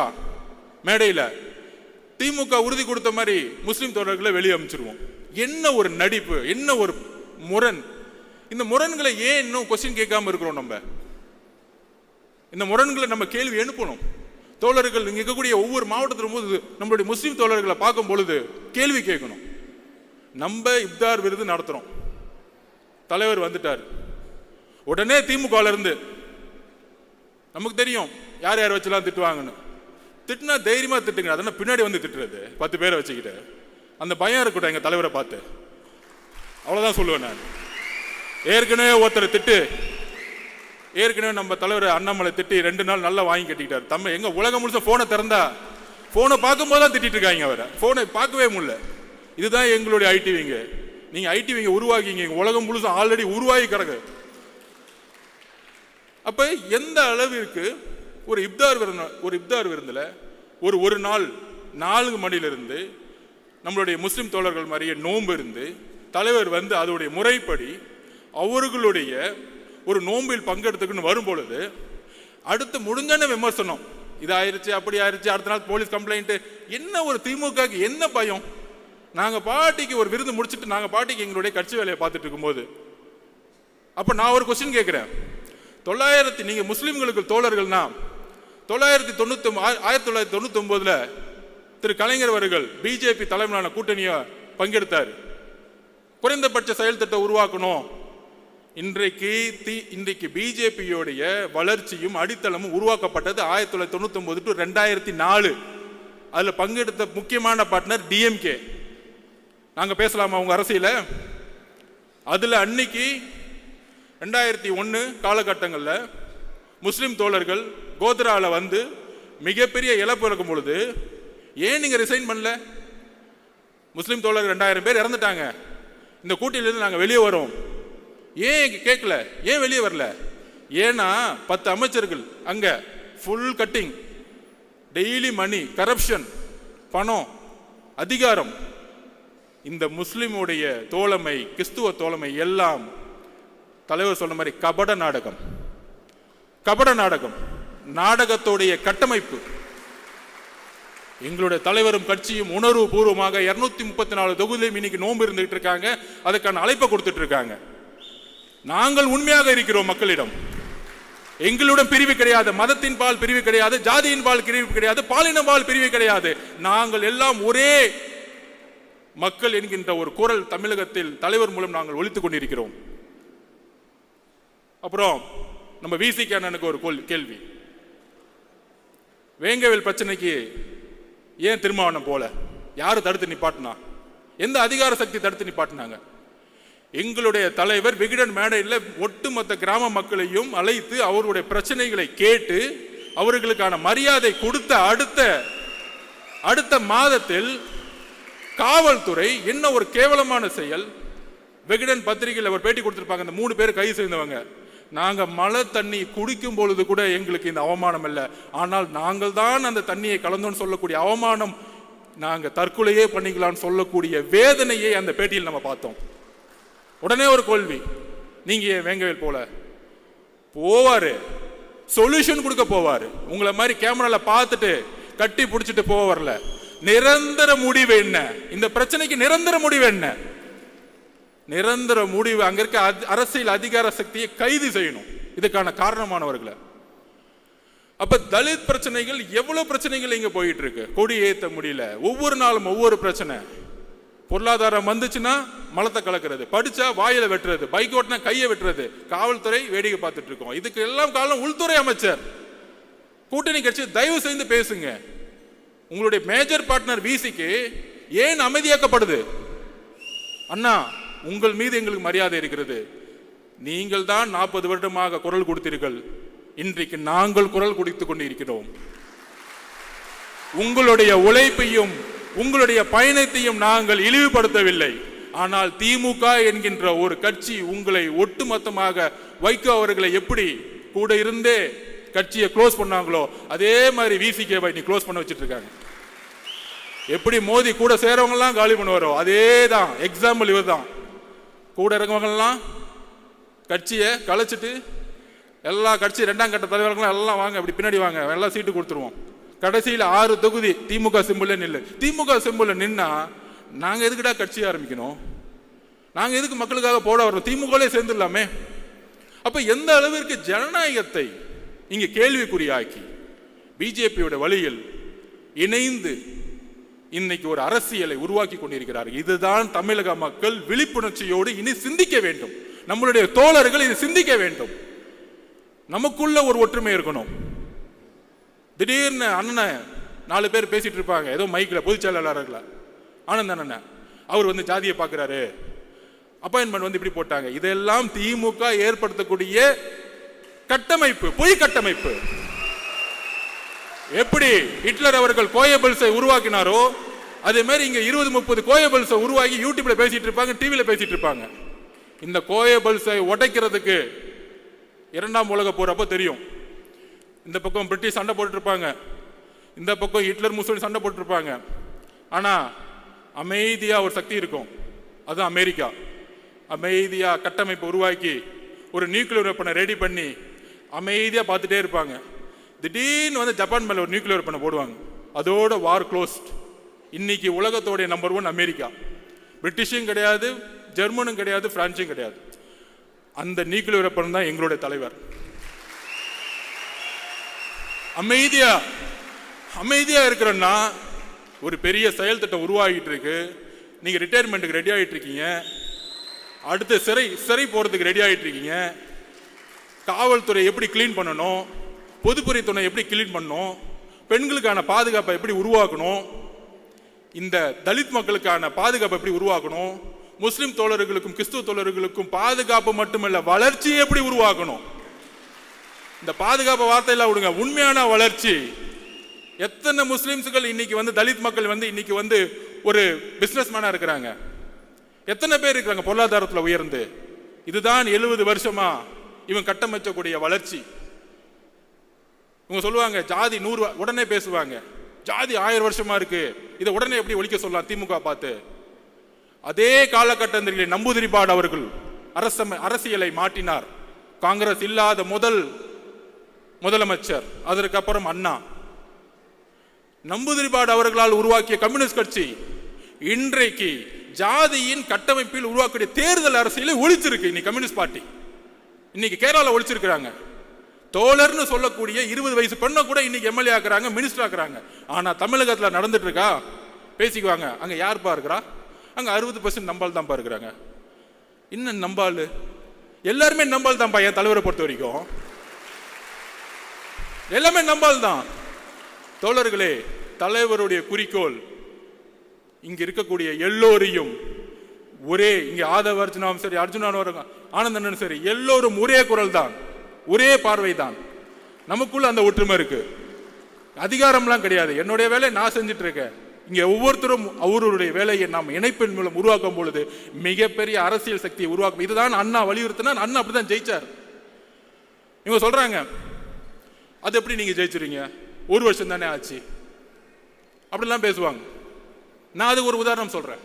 மேடையில் திமுக உறுதி கொடுத்த மாதிரி முஸ்லிம் தோழர்களை வெளியே அமைச்சிருவோம். என்ன ஒரு நடிப்பு, என்ன ஒரு முரண்! இந்த முரண்களை ஏன் இன்னும் கொஸ்டின் கேட்காம இருக்கிறோம்? இந்த முரண்களை நம்ம கேள்வி எழுப்பணும். தோழர்கள் இங்க இருக்கக்கூடிய ஒவ்வொரு மாவட்டத்திலும் போது நம்மளுடைய முஸ்லிம் தோழர்களை பார்க்கும் பொழுது கேள்வி கேட்கணும். நம்ம இப்தார் விருது நடத்துறோம், தலைவர் வந்துட்டார், உடனே திமுக இருந்து நமக்கு தெரியும் யார் யார் வச்சுலாம் திட்டுவாங்கன்னு. திட்டுனா தைரியமா திட்டுங்க, அதனால பின்னாடி வந்து திட்டுறது 10 பேரை வச்சுக்கிட்டு அந்த பயம் இருக்கட்டும் எங்க தலைவரை பார்த்து. அவ்வளவுதான் சொல்லுவேன் நான். ஏற்கனவே ஒருத்தர் திட்டு, ஏற்கனவே நம்ம தலைவர் அண்ணாமலை திட்டி 2 நாள் நல்லா வாங்கி கட்டிக்கிட்டார். தம்ம எங்க உலகம் முழுச போனை திறந்தா போனை பார்க்கும் போதுதான் திட்டிட்டு இருக்காங்க, அவரை போனை பார்க்கவே முடியல. இதுதான் எங்களுடைய ஐடிவிங்க. நீங்க ஐடிவிங்க உருவாக்கிங்க, உலகம் முழுச ஆல்ரெடி உருவாகி கிடக்கு. அப்ப எந்த அளவிற்கு ஒரு இப்தார் விருந்துல ஒரு நாள் 4 மணிலிருந்து நம்மளுடைய முஸ்லிம் தோழர்கள் மாதிரியே நோன்பு இருந்து தலைவர் வந்து அதோடைய முறைப்படி அவர்களுடைய ஒரு நோம்பில் பங்கெடுத்துக்குன்னு வரும் பொழுது அடுத்து முடிஞ்சான விமர்சனம், இது ஆயிருச்சு அப்படி ஆயிருச்சு, அடுத்த நாள் போலீஸ் கம்ப்ளைண்ட். என்ன ஒரு திமுகக்கு என்ன பயம்? நாங்க பாட்டிக்கு ஒரு விருது முடிச்சுட்டு நாங்க பாட்டிக்கு எங்களுடைய கட்சி வேலையை பார்த்துட்டு இருக்கும்போது அப்ப நான் ஒரு கொஸ்டின் கேட்கிறேன். நீங்க முஸ்லிம்களுக்கு தோழர்கள்னா 1999 திரு கலைஞர் அவர்கள் பிஜேபி தலைமையிலான கூட்டணியை பங்கெடுத்தார். குறைந்தபட்ச செயல் திட்டம் உருவாக்கணும். இன்றைக்கு பிஜேபியோடைய வளர்ச்சியும் அடித்தளமும் உருவாக்கப்பட்டது 1999 to 2004. அதுல பங்கெடுத்த முக்கியமான பார்ட்னர் டிஎம்கே. நாங்க பேசலாமா உங்க அரசியல? அதுல அன்னைக்கு 2001 காலகட்டங்களில் முஸ்லிம் தோழர்கள் கோத்ரால வந்து மிகப்பெரிய இழப்பு இருக்கும் பொழுது ஏன் நீங்க ரிசைன் பண்ணல? முஸ்லிம் தோழர்கள் 2000 பேர் இறந்துட்டாங்க, இந்த கூட்டணியிலிருந்து நாங்க வெளியே வரோம், ஏன் கேட்கல? ஏன் வெளியே வரல? ஏன்னா 10 அமைச்சர்கள் அங்க ஃபுல் கட்டிங், டெய்லி மணி, கரப்ஷன், பணம், அதிகாரம். இந்த முஸ்லிமுடைய தோழமை, கிறிஸ்துவ தோழமை எல்லாம் தலைவர் சொன்ன மாதிரி கபட நாடகம், நாடகத்தோடைய கட்டமைப்பு. எங்களுடைய தலைவரும் கட்சியும் உணர்வு பூர்வமாக 234 தொகுதியிலும் இன்னைக்கு நோன்பு இருந்துட்டு இருக்காங்க, அதுக்கான அழைப்பை கொடுத்துட்டு இருக்காங்க. நாங்கள் உண்மையாக இருக்கிறோம் மக்களிடம். எங்களுடன் பிரிவு கிடையாது, மதத்தின் பால் பிரிவு கிடையாது, ஜாதியின் பால் பிரிவு கிடையாது, பாலின பால் பிரிவு கிடையாது. நாங்கள் எல்லாம் ஒரே மக்கள் என்கின்ற ஒரு குரல் தமிழகத்தில் தலைவர் மூலம் நாங்கள் ஒலித்துக் கொண்டிருக்கிறோம். அப்புறம் நம்ம விசிகே அண்ணனுக்கு ஒரு கேள்வி. வேங்கவேல் பிரச்சனைக்கு ஏன் திருமாவளவன் போல? யாரு தடுத்து நிப்பாட்டினா? எந்த அதிகார சக்தி தடுத்து நிப்பாட்டினாங்க? எங்களுடைய தலைவர் விகடன் மேடையில் ஒட்டுமொத்த கிராம மக்களையும் அழைத்து அவர்களுடைய பிரச்சனைகளை கேட்டு அவர்களுக்கான மரியாதை கொடுத்த அடுத்த மாதத்தில் காவல்துறை என்ன ஒரு கேவலமான செயல்! விகடன் பத்திரிகையில் அவர் பேட்டி கொடுத்திருப்பாங்க. அந்த 3 பேர் கைது செய்தவங்க, நாங்க மழை தண்ணி குடிக்கும் பொழுது கூட எங்களுக்கு இந்த அவமானம் இல்லை, ஆனால் நாங்கள் தான் அந்த தண்ணியை கலந்தோன்னு சொல்லக்கூடிய அவமானம், நாங்க தற்கொலையே பண்ணிக்கலாம்னு சொல்லக்கூடிய வேதனையை அந்த பேட்டியில் நம்ம பார்த்தோம். உடனே ஒரு கேள்வி, நீங்க வேங்கவேல் போல போவாரு, சொல்யூஷன் கொடுக்க போவாரு, உங்களை மாதிரி கேமரால பார்த்துட்டு கட்டி பிடிச்சிட்டு போக வரல. நிரந்தர முடிவு என்ன? இந்த பிரச்சனைக்கு நிரந்தர முடிவு என்ன? நிரந்தர முடிவு அங்க இருக்க அரசியல் அதிகார சக்தியை கைது செய்யணும், இதுக்கான காரணமானவர்களை. அப்ப தலித் பிரச்சனைகள் எவ்வளவு பிரச்சனைகள் இங்க போயிட்டு இருக்கு. கொடி ஏத்த முடியல, ஒவ்வொரு நாளும் ஒவ்வொரு பிரச்சனை. பொருளாதாரம் வந்துச்சுன்னா மலத்தை கலக்கிறது, படிச்சா வாயில வெட்டுறது, பைக் ஓட்டினா கையை வெட்டுறது, காவல்துறை வேடிக்கை பார்த்துட்டு இருக்கோம். இதுக்கு எல்லாம் காரணம் உள்துறை அமைச்சர். கூட்டணி கட்சி தயவு செய்து பேசுங்க. உங்களுடைய மேஜர் பார்ட்னர் விசிக்கு ஏன் அமைதியாக்கப்படுது? அண்ணா, உங்கள் மீது எங்களுக்கு மரியாதை இருக்கிறது. நீங்கள் தான் 40 வருடமாக குரல் கொடுத்தீர்கள், இன்றைக்கு நாங்கள் குரல் கொடுத்துக் கொண்டிருக்கிறோம். உங்களுடைய உழைப்பையும் உங்களுடைய பயணத்தையும் நாங்கள் இழிவுபடுத்தவில்லை. ஆனால் திமுக என்கின்ற ஒரு கட்சி உங்களை ஒட்டுமொத்தமாக வைகோ அவர்களை எப்படி கூட இருந்தே கட்சியை க்ளோஸ் பண்ணாங்களோ அதே மாதிரி விசிகேவை நீ க்ளோஸ் பண்ண வச்சுட்டு இருக்காங்க. எப்படி மோடி கூட சேரவங்கலாம் காலி பண்ணுவாரோ அதே தான் எக்ஸாம்பிள் இவர் தான். கூட இருக்கவங்கலாம் கட்சியை கலைச்சிட்டு எல்லா கட்சி 2ஆம் கட்ட தலைவர்களும் எல்லாம் வாங்க அப்படி பின்னாடி வாங்க எல்லாம் சீட்டு கொடுத்துருவோம். கடைசியில் 6 தொகுதி திமுக சிம்பிள் நில்லு. திமுக சிம்பிள் நின்னா நாங்கள் எதுக்குடா கட்சி ஆரம்பிக்கணும்? நாங்கள் எதுக்கு மக்களுக்காக போட வரோம்? திமுகலே சேர்ந்துடலாமே. அப்ப எந்த அளவிற்கு ஜனநாயகத்தை இங்கே கேள்விக்குறியாக்கி பிஜேபியோட வழியில் இணைந்து இன்னைக்கு ஒரு அரசியலை உருவாக்கி கொண்டிருக்கிறார்கள். இதுதான் தமிழக மக்கள் விழிப்புணர்ச்சியோடு இனி சிந்திக்க வேண்டும். நம்மளுடைய தோழர்கள் இது சிந்திக்க வேண்டும். நமக்குள்ள ஒரு ஒற்றுமை இருக்கணும். திடீர்னு அண்ணன் 4 பேர் பேசிட்டு இருப்பாங்க ஏதோ மைக்கில் பொதுச் செயலாளர்கள ஆனந்த் அண்ணன் அவர் வந்து ஜாதியை பார்க்கிறாரு, அப்பாயின்மெண்ட் வந்து இப்படி போட்டாங்க. இதெல்லாம் திமுக ஏற்படுத்தக்கூடிய கட்டமைப்பு, பொய் கட்டமைப்பு. எப்படி ஹிட்லர் அவர்கள் கோயபிள்ஸை உருவாக்கினாரோ அதே மாதிரி இங்க 20-30 கோயபிள்ஸை உருவாக்கி யூடியூப்ல பேசிட்டு இருப்பாங்க, டிவியில பேசிட்டு இருப்பாங்க. இந்த கோயபிள்ஸை உடைக்கிறதுக்கு 2ஆம் உலக போர் அப்போ தெரியும். இந்த பக்கம் பிரிட்டிஷ் சண்டை போட்டு இருப்பாங்க, இந்த பக்கம் ஹிட்லர் முசோலினி சண்டை போட்டு இருப்பாங்க. ஆனா அமைதியா ஒரு சக்தி இருக்கும், அதுதான் அமெரிக்கா. அமைதியா கட்டமைப்பு உருவாக்கி ஒரு நியூக்ளியர் வெப்பனை ரெடி பண்ணி அமைதியா பார்த்துட்டே இருப்பாங்க. திடீர்னு வந்து ஜப்பான் மேல ஒரு நியூக்ளியர் வெப்பனை போடுவாங்க, அதோட வார் க்ளோஸ்ட். இன்னைக்கு உலகத்தோடைய நம்பர் 1 அமெரிக்கா. பிரிட்டிஷும் கிடையாது, ஜெர்மனும் கிடையாது, பிரான்சும் கிடையாது. அந்த நியூக்ளியர் வெப்பன் தான் எங்களுடைய தலைவர். அமைதியா இருக்கிறன்னா ஒரு பெரிய செயல் திட்டம் உருவாகிட்டு இருக்கு. நீங்க ரிட்டையர்மெண்ட்டுக்கு ரெடி ஆகிட்டு இருக்கீங்க, அடுத்து சிறை போறதுக்கு ரெடி ஆகிட்டு இருக்கீங்க. காவல்துறை எப்படி கிளீன் பண்ணணும், பொதுப்பணித்துறை எப்படி கிளீன் பண்ணணும், பெண்களுக்கான பாதுகாப்பை எப்படி உருவாக்கணும், இந்த தலித் மக்களுக்கான பாதுகாப்பை எப்படி உருவாக்கணும், முஸ்லிம் தோழர்களுக்கும் கிறிஸ்துவ தோழர்களுக்கும் பாதுகாப்பு மட்டுமல்ல வளர்ச்சியை எப்படி உருவாக்கணும். இந்த பாதுகாப்பு வார்த்தையெல்லாம் விடுங்க, உண்மையான வளர்ச்சி. எத்தனை முஸ்லிம்ஸ்கள் இன்னைக்கு வந்து தலித் மக்கள் வந்து இன்னைக்கு வந்து ஒரு பிசினஸ் மேனா இருக்கிறாங்க, எத்தனை பேர் இருக்கிறாங்க பொருளாதாரத்தில் உயர்ந்து. இதுதான் 70 வருஷமா இவன் கட்டமைச்சக்கூடிய வளர்ச்சி. இவங்க சொல்லுவாங்க ஜாதி 100 உடனே பேசுவாங்க, ஜாதி 1000 வருஷமா இருக்கு, இதை உடனே எப்படி ஒழிக்க சொல்லலாம் திமுக பார்த்து. அதே காலகட்டத்தில் நம்பூதிரிபாடு அவர்கள் அரசியலை மாற்றினார். காங்கிரஸ் இல்லாத முதலமைச்சர், அதற்கு அப்புறம் அண்ணா. நம்பூதிரிபாடு அவர்களால் உருவாக்கிய கம்யூனிஸ்ட் கட்சி இன்றைக்கு ஜாதியின் கட்டமைப்பில் உருவாக்கிய தேர்தல் அரசியலை ஒழிச்சிருக்கு. இன்னைக்கு கம்யூனிஸ்ட் பார்ட்டி இன்னைக்கு கேரளாவில் ஒழிச்சிருக்கிறாங்க. தோழர்னு சொல்லக்கூடிய 20 வயசு பெண்ணை கூட இன்னைக்கு எம்எல்ஏ ஆக்குறாங்க, மினிஸ்டர் ஆக்குறாங்க. ஆனா தமிழகத்தில் நடந்துட்டு இருக்கா? பேசிக்குவாங்க, அங்க யாருப்பா இருக்கிறா? அங்க 60% நம்பால் தான்ப்பா இருக்கிறாங்க. இன்னும் நம்பால் எல்லாருமே நம்பால் தான்ப்பா. என் தலைவரை பொறுத்த வரைக்கும் எல்லாமே நம்பால் தான். தோழர்களே, தலைவருடைய குறிக்கோள் இங்க இருக்கக்கூடிய எல்லோரையும் ஒரே, இங்க ஆதவ அர்ஜுனாவும் சரி, அர்ஜுனாவும் ஆனந்தனும் சரி, எல்லோரும் ஒரே குரல் தான், ஒரே பார்வை தான். நமக்குள்ள அந்த ஒற்றுமை இருக்கு. அதிகாரம்லாம் கிடையாது. என்னுடைய வேலை நான் செஞ்சுட்டு இருக்கேன். இங்க ஒவ்வொருத்தரும் அவருடைய வேலையை நாம் இணைப்பின் மூலம் உருவாக்கும் பொழுது மிகப்பெரிய அரசியல் சக்தியை உருவாக்கும். இதுதான் அண்ணா வலியுறுத்தினார். அண்ணா அப்படிதான் ஜெயிச்சார். இவங்க சொல்றாங்க அது எப்படி நீங்க ஜெயிச்சிருங்க, 1 வருஷம் தானே ஆச்சு, அப்படிலாம் பேசுவாங்க. நான் அதுக்கு ஒரு உதாரணம் சொல்றேன்.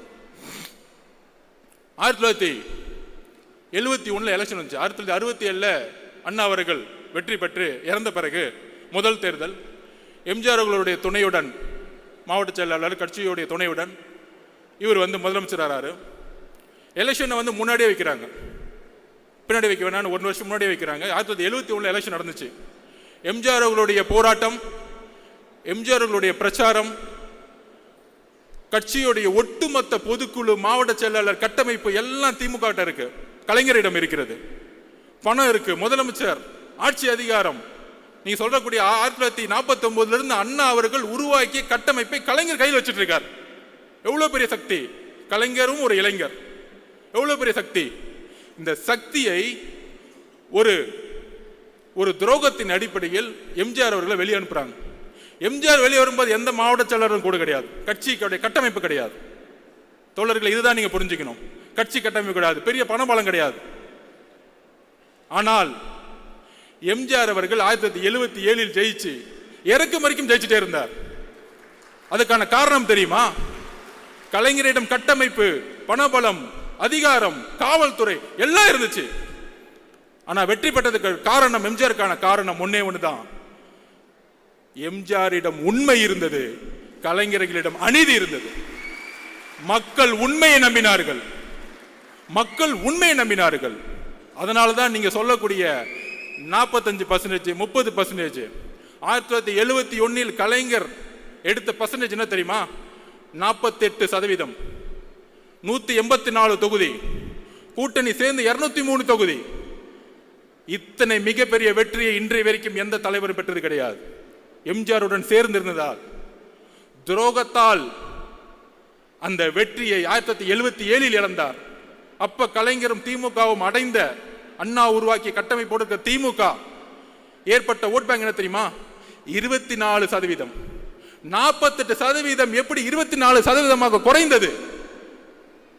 1971 எலெக்ஷன் வந்துச்சு. 1967 அண்ணா அவர்கள் வெற்றி பெற்று இறந்த பிறகு முதல் தேர்தல் எம்ஜிஆர் அவர்களுடைய துணையுடன், மாவட்ட செயலாளர் கட்சியுடைய துணையுடன் இவர் வந்து முதலமைச்சர் ஆறாரு. எலெக்ஷனை வந்து முன்னாடியே வைக்கிறாங்க, பின்னாடி வைக்க வேணான்னு 1 வருஷம் முன்னாடியே வைக்கிறாங்க. 1971 எலெக்ஷன் நடந்துச்சு. எம்ஜிஆர் அவர்களுடைய போராட்டம், எம்ஜிஆர் அவர்களுடைய பிரச்சாரம், கட்சியுடைய ஒட்டுமொத்த பொதுக்குழு, மாவட்ட செயலாளர் கட்டமைப்பு எல்லாம் திமுக கிட்ட இருக்கு, கலைஞரிடம் இருக்கிறது. பணம் இருக்கு, முதலமைச்சர், ஆட்சி அதிகாரம். நீங்க சொல்றக்கூடிய 1949 இருந்து அண்ணா அவர்கள் உருவாக்கிய கட்டமைப்பை கலைஞர் கையில் வச்சுட்டு இருக்கார். எவ்வளவு பெரிய சக்தி! கலைஞரும் ஒரு இளைஞர், எவ்வளவு பெரிய சக்தி! இந்த சக்தியை ஒரு துரோகத்தின் அடிப்படையில் எம்ஜிஆர் அவர்களை வெளியே அனுப்புறாங்க. எம்ஜிஆர் வெளியே வரும்போது எந்த மாவட்ட செயலரும் கூட கிடையாது, கட்சியுடைய கட்டமைப்பு கிடையாது. தோழர்கள், இதுதான் நீங்க புரிஞ்சுக்கணும். கட்சி கட்டமைப்பு கிடையாது, பெரிய பணபலம் கிடையாது. ஆனால் எம்ஜிஆர் அவர்கள் 1977 ஜெயிச்சு இறக்கும் வரைக்கும் ஜெயிச்சுட்டே இருந்தார். அதுக்கான காரணம் தெரியுமா? கலைஞரிடம் கட்டமைப்பு, பணபலம், அதிகாரம், காவல்துறை எல்லாம் இருந்துச்சு. ஆனா வெற்றி பெற்றதுக்கு காரணம், எம்ஜிஆருக்கான காரணம் ஒன்னே ஒண்ணுதான். எம்ஜிஆரிடம் உண்மை இருந்தது, கலைஞர்களிடம் அநீதி இருந்தது. மக்கள் உண்மையை நம்பினார்கள், மக்கள் உண்மையை நம்பினார்கள். அதனாலதான் நீங்க சொல்லக்கூடிய 45%, 30%. 1971 கலைஞர் எடுத்த பர்சன்டேஜ் என்ன தெரியுமா? 48%. 184 தொகுதி, கூட்டணி சேர்ந்து 203 தொகுதி. இத்தனை மிகப்பெரிய வெற்றியை இன்றைய வரைக்கும் எந்த தலைவரும் பெற்றது கிடையாது. எம்ஜிஆருடன் சேர்ந்திருந்ததால், துரோகத்தால் அந்த வெற்றியை 1977 இழந்தார். அப்ப கலைஞரும் திமுகவும் அடைந்த, அண்ணா உருவாக்கிய கட்டமைப்போடு இருக்க திமுக ஏற்பட்ட ஓட் பேங்க் என்ன தெரியுமா? 24%. 48% எப்படி 24% குறைந்தது?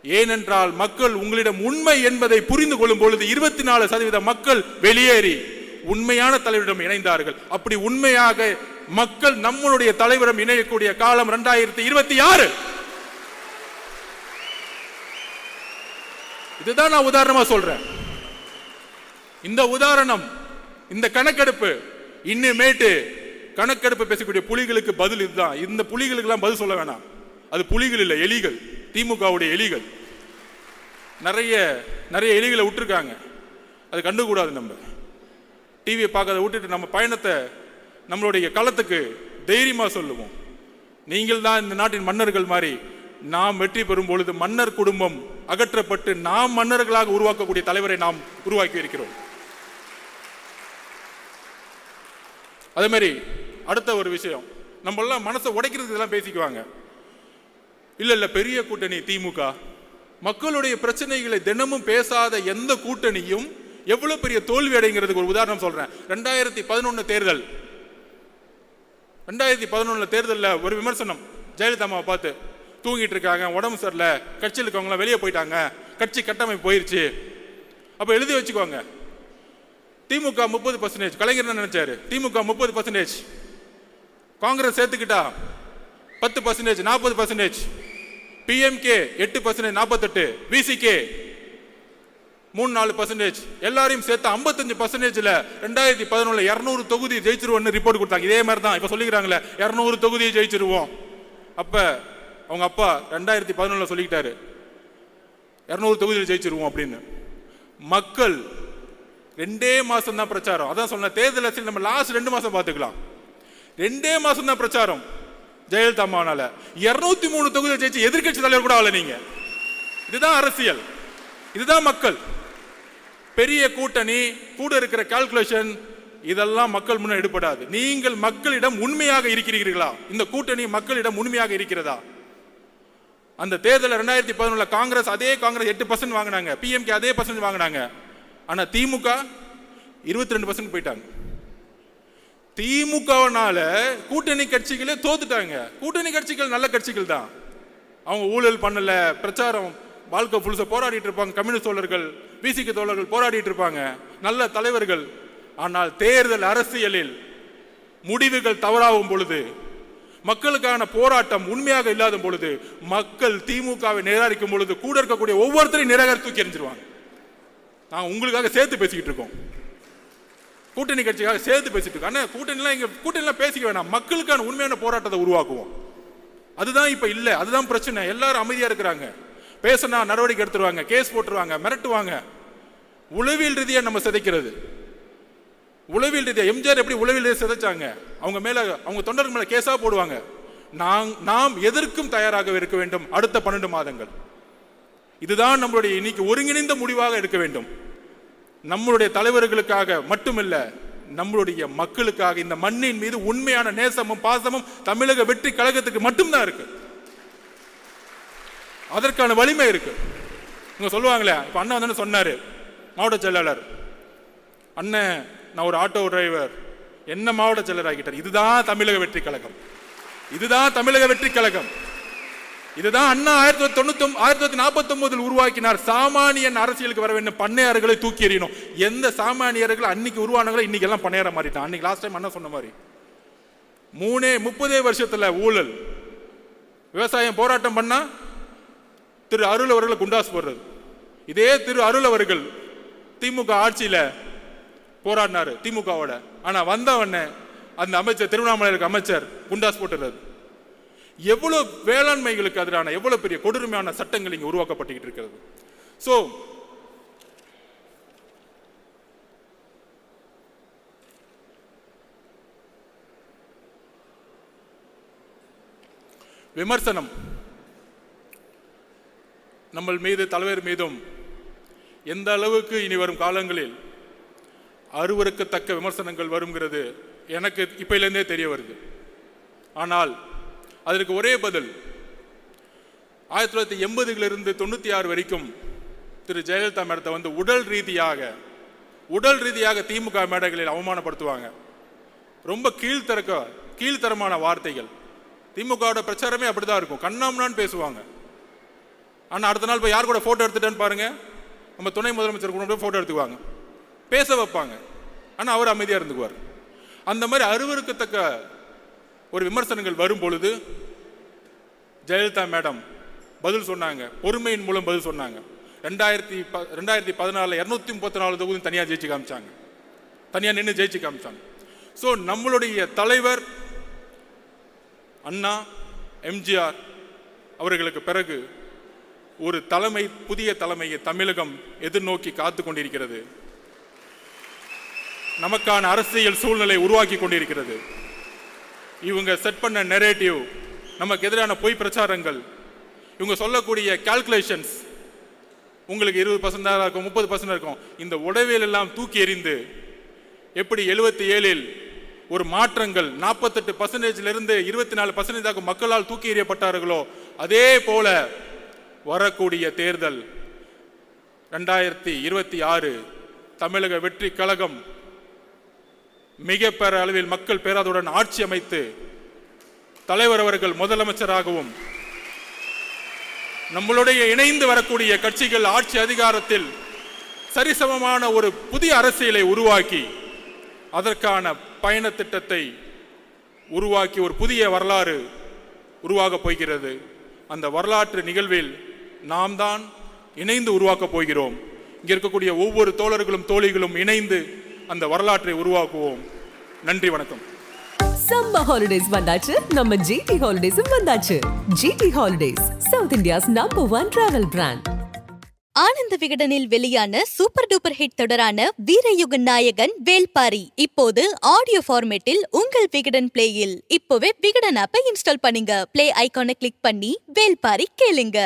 ஏனென்றால் மக்கள் உங்களிடம் உண்மை என்பதை புரிந்து கொள்ளும் பொழுது 24% மக்கள் வெளியேறி உண்மையான தலைவரிடம் இணைந்தார்கள். அப்படி உண்மையாக மக்கள் நம்மளுடைய தலைவரிடம் இணையக்கூடிய காலம் 2026. இதுதான் நான் உதாரணமா சொல்றேன். இந்த உதாரணம், இந்த கணக்கெடுப்பு, இன்னுமேட்டு கணக்கெடுப்பு பேசக்கூடிய புலிகளுக்கு பதில் இதுதான். இந்த புலிகளுக்கு எல்லாம் பதில் சொல்ல வேணாம். அது புலிகள் இல்லை, எலிகள், திமுகவுடைய எலிகள். நிறைய எலிகளை விட்டுருக்காங்க. அது கண்டுக்கூடாது. நம்ம டிவியை பார்க்கறத விட்டுட்டு நம்ம பயணத்தை நம்மளுடைய களத்துக்கு தைரியமா சொல்லுவோம். நீங்கள் தான் இந்த நாட்டின் மன்னர்கள் மாதிரி. நாம் வெற்றி பெறும் பொழுது மன்னர் குடும்பம் அகற்றப்பட்டு நாம் மன்னர்களாக உருவாக்கக்கூடிய தலைவரை நாம் உருவாக்கி இருக்கிறோம். அதே மாதிரி அடுத்த ஒரு விஷயம், நம்ம எல்லாம் மனசை உடைக்கிறதுக்கு இதெல்லாம் பேசிக்குவாங்க. இல்ல பெரிய கூட்டணி திமுக, மக்களுடைய பிரச்சனைகளை தினமும் பேசாத எந்த கூட்டணியும் எவ்வளவு பெரிய தோல்வி அடைங்கிறதுக்கு ஒரு உதாரணம் சொல்றேன். 2011 தேர்தல், 2011 தேர்தலில் ஒரு விமர்சனம் ஜெயலலிதா அம்மாவை பார்த்து, தூங்கிட்டு இருக்காங்க, உடம்பு சரியில்லை, கட்சியில் இருக்கவங்களாம் வெளியே போயிட்டாங்க, கட்சி கட்டமைப்பு போயிருச்சு. அப்ப எழுதி வச்சுக்கோங்க, திமுக 30%, கலைஞர் என்ன நினைச்சாரு? திமுக 30%, காங்கிரஸ் சேர்த்துக்கிட்டா 10%, 40%, பிஎம்கே 8%, 48, விசிகே 3-4%, எல்லாரையும் சேர்த்து 55%. 2011 200 தொகுதி ஜெயிச்சிருவோம்னு ரிப்போர்ட் கொடுத்தாங்க. இதே மாதிரி தான் இப்ப சொல்லிக்கிறாங்களே 200 தொகுதியை ஜெயிச்சிருவோம். அப்ப அவங்க அப்பா 2011 சொல்லிக்கிட்டாரு 200 தொகுதியில் ஜெயிச்சிருவோம் அப்படின்னு. மக்கள் 2 மாசம் தான் பிரச்சாரம். அதான் சொன்ன, தேர்தல் அரசியல் நம்ம லாஸ்ட் 2 மாசம் பார்த்துக்கலாம். 2 மாசம் தான் பிரச்சாரம். ஜெயலலிதா அம்மானால 203 தொகுதியில் ஜெயிச்சு எதிர்கட்சி தலைவர் கூட ஆகல. நீங்க இதுதான் அரசியல், இதுதான் மக்கள். பெரிய கூட்டணி கூட இருக்கிற கால்குலேஷன் இதெல்லாம் மக்கள் முன்ன எடுபடாது. நீங்கள் மக்களிடம் உண்மையாக இருக்கிறீர்களா? இந்த கூட்டணி மக்களிடம் உண்மையாக இருக்கிறதா? அந்த தேர்தல் 2011 காங்கிரஸ், அதே காங்கிரஸ் 8% வாங்கினாங்க, பிஎம்கே அதே % வாங்கினாங்க. ஆனா திமுக 22% போயிட்டாங்க. திமுகனால கூட்டணி கட்சிகளே தோத்துட்டாங்க. கூட்டணி கட்சிகள் நல்ல கட்சிகள் தான், அவங்க ஊழல் பண்ணல, பிரச்சாரம் வாழ்க்கை புதுசா போராடிட்டு இருப்பாங்க. கம்யூனிஸ்ட் தோழர்கள், பிசிகே தோழர்கள் போராடிட்டு இருப்பாங்க, நல்ல தலைவர்கள். ஆனால் தேர்தல் அரசியலில் முடிவுகள் தவறாகும் பொழுது, மக்களுக்கான போராட்டம் உண்மையாக இல்லாத பொழுது, மக்கள் திமுகவை நிராகரிக்கும் பொழுது கூட இருக்கக்கூடிய ஒவ்வொருத்தரையும் நிராகரித்து தூக்கி எறிஞ்சிருவாங்க. நாங்கள் உங்களுக்காக சேர்த்து பேசிக்கிட்டு இருக்கோம், கூட்டணி கட்சிக்காக சேர்த்து பேசிட்டு இருக்கோம். ஆனால் கூட்டணிலாம் பேசிக்க வேணாம், மக்களுக்கான உண்மையான போராட்டத்தை உருவாக்குவோம். அதுதான் இப்ப இல்லை, அதுதான் பிரச்சனை. எல்லாரும் அமைதியா இருக்கிறாங்க, பேசினா நடவடிக்கை எடுத்துருவாங்க, கேஸ் போட்டுருவாங்க, மிரட்டுவாங்க. உளவியல் ரீதியா நம்ம சிதைக்கிறது. உளவியல் ரீதியா எம்ஜிஆர் எப்படி உளவியல் ரீதியா சிதைச்சாங்க? அவங்க மேல, அவங்க தொண்டர்கள் மேல கேஸா போடுவாங்க. நாம் எதற்கும் தயாராக இருக்க வேண்டும் அடுத்த 12 மாதங்கள். இதுதான் நம்மளுடைய இன்னைக்கு ஒருங்கிணைந்த முடிவாக இருக்க வேண்டும். நம்மளுடைய தலைவர்களுக்காக மட்டுமில்ல, நம்மளுடைய மக்களுக்காக. இந்த மண்ணின் மீது உண்மையான நேசமும் பாசமும் தமிழக வெற்றி கழகத்துக்கு மட்டும்தான் இருக்கு. அதற்கான வலிமை இருக்கு. இங்க சொல்லுவாங்களே, இப்ப அண்ணா வந்து சொன்னாரு, மாவட்ட செயலாளர் அண்ணன், நான் ஒரு ஆட்டோ டிரைவர், என்ன மாவட்ட செயலர் ஆகிட்டார். இதுதான் தமிழக வெற்றி கழகம், இதுதான் தமிழக வெற்றி கழகம். இதுதான் அண்ணா 1949 உருவாக்கினார். சாமானியன் அரசியலுக்கு வர வேண்டும், பண்ணையார்களை தூக்கி எறியணும். எந்த சாமானியர்கள் அன்னைக்கு உருவானவங்களை இன்னைக்கு எல்லாம் பண்ணையார மாறிட்டான். அன்னைக்கு லாஸ்ட் டைம் அண்ணா சொன்ன மாதிரி 30 வருஷத்துல ஊழல். விவசாயம் போராட்டம் பண்ணா திரு அருள் அவர்களை குண்டாஸ் போடுறது. இதே திரு அருள் அவர்கள் திமுக ஆட்சியில போராடினாரு திமுகவோட. ஆனா வந்தவன அந்த அமைச்சர், திருவண்ணாமலைக்கு அமைச்சர் குண்டாஸ் போட்டுறது. எவ்வளவு வேளாண்மைகளுக்கு எதிரான எவ்வளவு பெரிய கொடூரமான சட்டங்கள் இங்க உருவாக்கப்பட்டு இருக்கிறது. சோ விமர்சனம் நம்ம மீது, தலைவர் மீதும் எந்த அளவுக்கு இனி வரும் காலங்களில் அருவருக்கத்தக்க விமர்சனங்கள் வருங்கிறது எனக்கு இப்பையிலேருந்தே தெரிய வருது. ஆனால் அதற்கு ஒரே பதில் 1980 96 வரைக்கும் திரு ஜெயலலிதா மேடத்தை வந்து உடல் ரீதியாக திமுக மேடைகளில் அவமானப்படுத்துவாங்க. ரொம்ப கீழ்த்தரமான வார்த்தைகள். திமுகவோட பிரச்சாரமே அப்படிதான் இருக்கும். கண்ணாமண்ணான்னு பேசுவாங்க. ஆனால் அடுத்த நாள் போய் யார் கூட ஃபோட்டோ எடுத்துட்டேன்னு பாருங்க, நம்ம துணை முதலமைச்சர் கூட போய் ஃபோட்டோ எடுத்துக்குவாங்க, பேச வைப்பாங்க. ஆனால் அவர் அமைதியாக இருந்துக்குவார். அந்த மாதிரி அருவருக்கத்தக்க ஒரு விமர்சனங்கள் வரும் பொழுது ஜெயலலிதா மேடம் பதில் சொன்னாங்க, பொறுமையின் மூலம் பதில் சொன்னாங்க. 2014 234 தொகுதி தனியாக ஜெயிச்சு காமிச்சாங்க, தனியாக நின்று ஜெயிச்சு காமிச்சாங்க. ஸோ நம்மளுடைய தலைவர் அண்ணா எம்ஜிஆர் அவர்களுக்கு பிறகு ஒரு புதிய தலைமையை தமிழகம் எதிர்நோக்கி காத்து கொண்டிருக்கிறது. நமக்கான அரசியல் சூழ்நிலை உருவாக்கி கொண்டிருக்கிறது. இவங்க செட் பண்ண நெரேட்டிவ், நமக்கு எதிரான பொய் பிரச்சாரங்கள், இவங்க சொல்லக்கூடிய கால்குலேஷன்ஸ், உங்களுக்கு 20% இருக்கும், 30% இருக்கும். இந்த உடவியல் எல்லாம் தூக்கி எறிந்து எப்படி 77 ஒரு மாற்றங்கள் 48% 24% மக்களால் தூக்கி எறியப்பட்டார்களோ அதே போல வரக்கூடிய தேர்தல் 2026 தமிழக வெற்றி கழகம் மிக பெற அளவில் மக்கள் பேராதுடன் ஆட்சி அமைத்து தலைவர் அவர்கள் முதலமைச்சராகவும் நம்மளுடைய இணைந்து வரக்கூடிய கட்சிகள் ஆட்சி அதிகாரத்தில் சரிசமமான ஒரு புதிய அரசியலை உருவாக்கி அதற்கான பயண திட்டத்தை உருவாக்கி ஒரு புதிய வரலாறு உருவாக போகிறது. அந்த வரலாற்று நிகழ்வில் நாம் தான் இணைந்து உருவாக்க போகிறோம். இங்க இருக்கக்கூடிய ஒவ்வொரு தோழர்களும் தோழிகளும் இணைந்து அந்த வரலாற்றை உருவாக்குவோம். நன்றி, வணக்கம். சம்மர் ஹாலிடேஸ் வந்தாச்சு, நம்ம ஜிடி ஹாலிடேஸும் வந்தாச்சு. GT holidays, South India's #1 travel brand. Ananda விகடனில் வெளியான சூப்பர் டூப்பர் ஹிட் தொடரான வீரயுக நாயகன் வேல்பாரி இப்போது ஆடியோ ஃபார்மேட்டில் உங்கள் விகடன் பிளேயில். இப்போவே விகடன் ஆப்பை இன்ஸ்டால் பண்ணுங்க. பிளே ஐகானை கிளிக் பண்ணி வேல்பாரி கேளுங்க.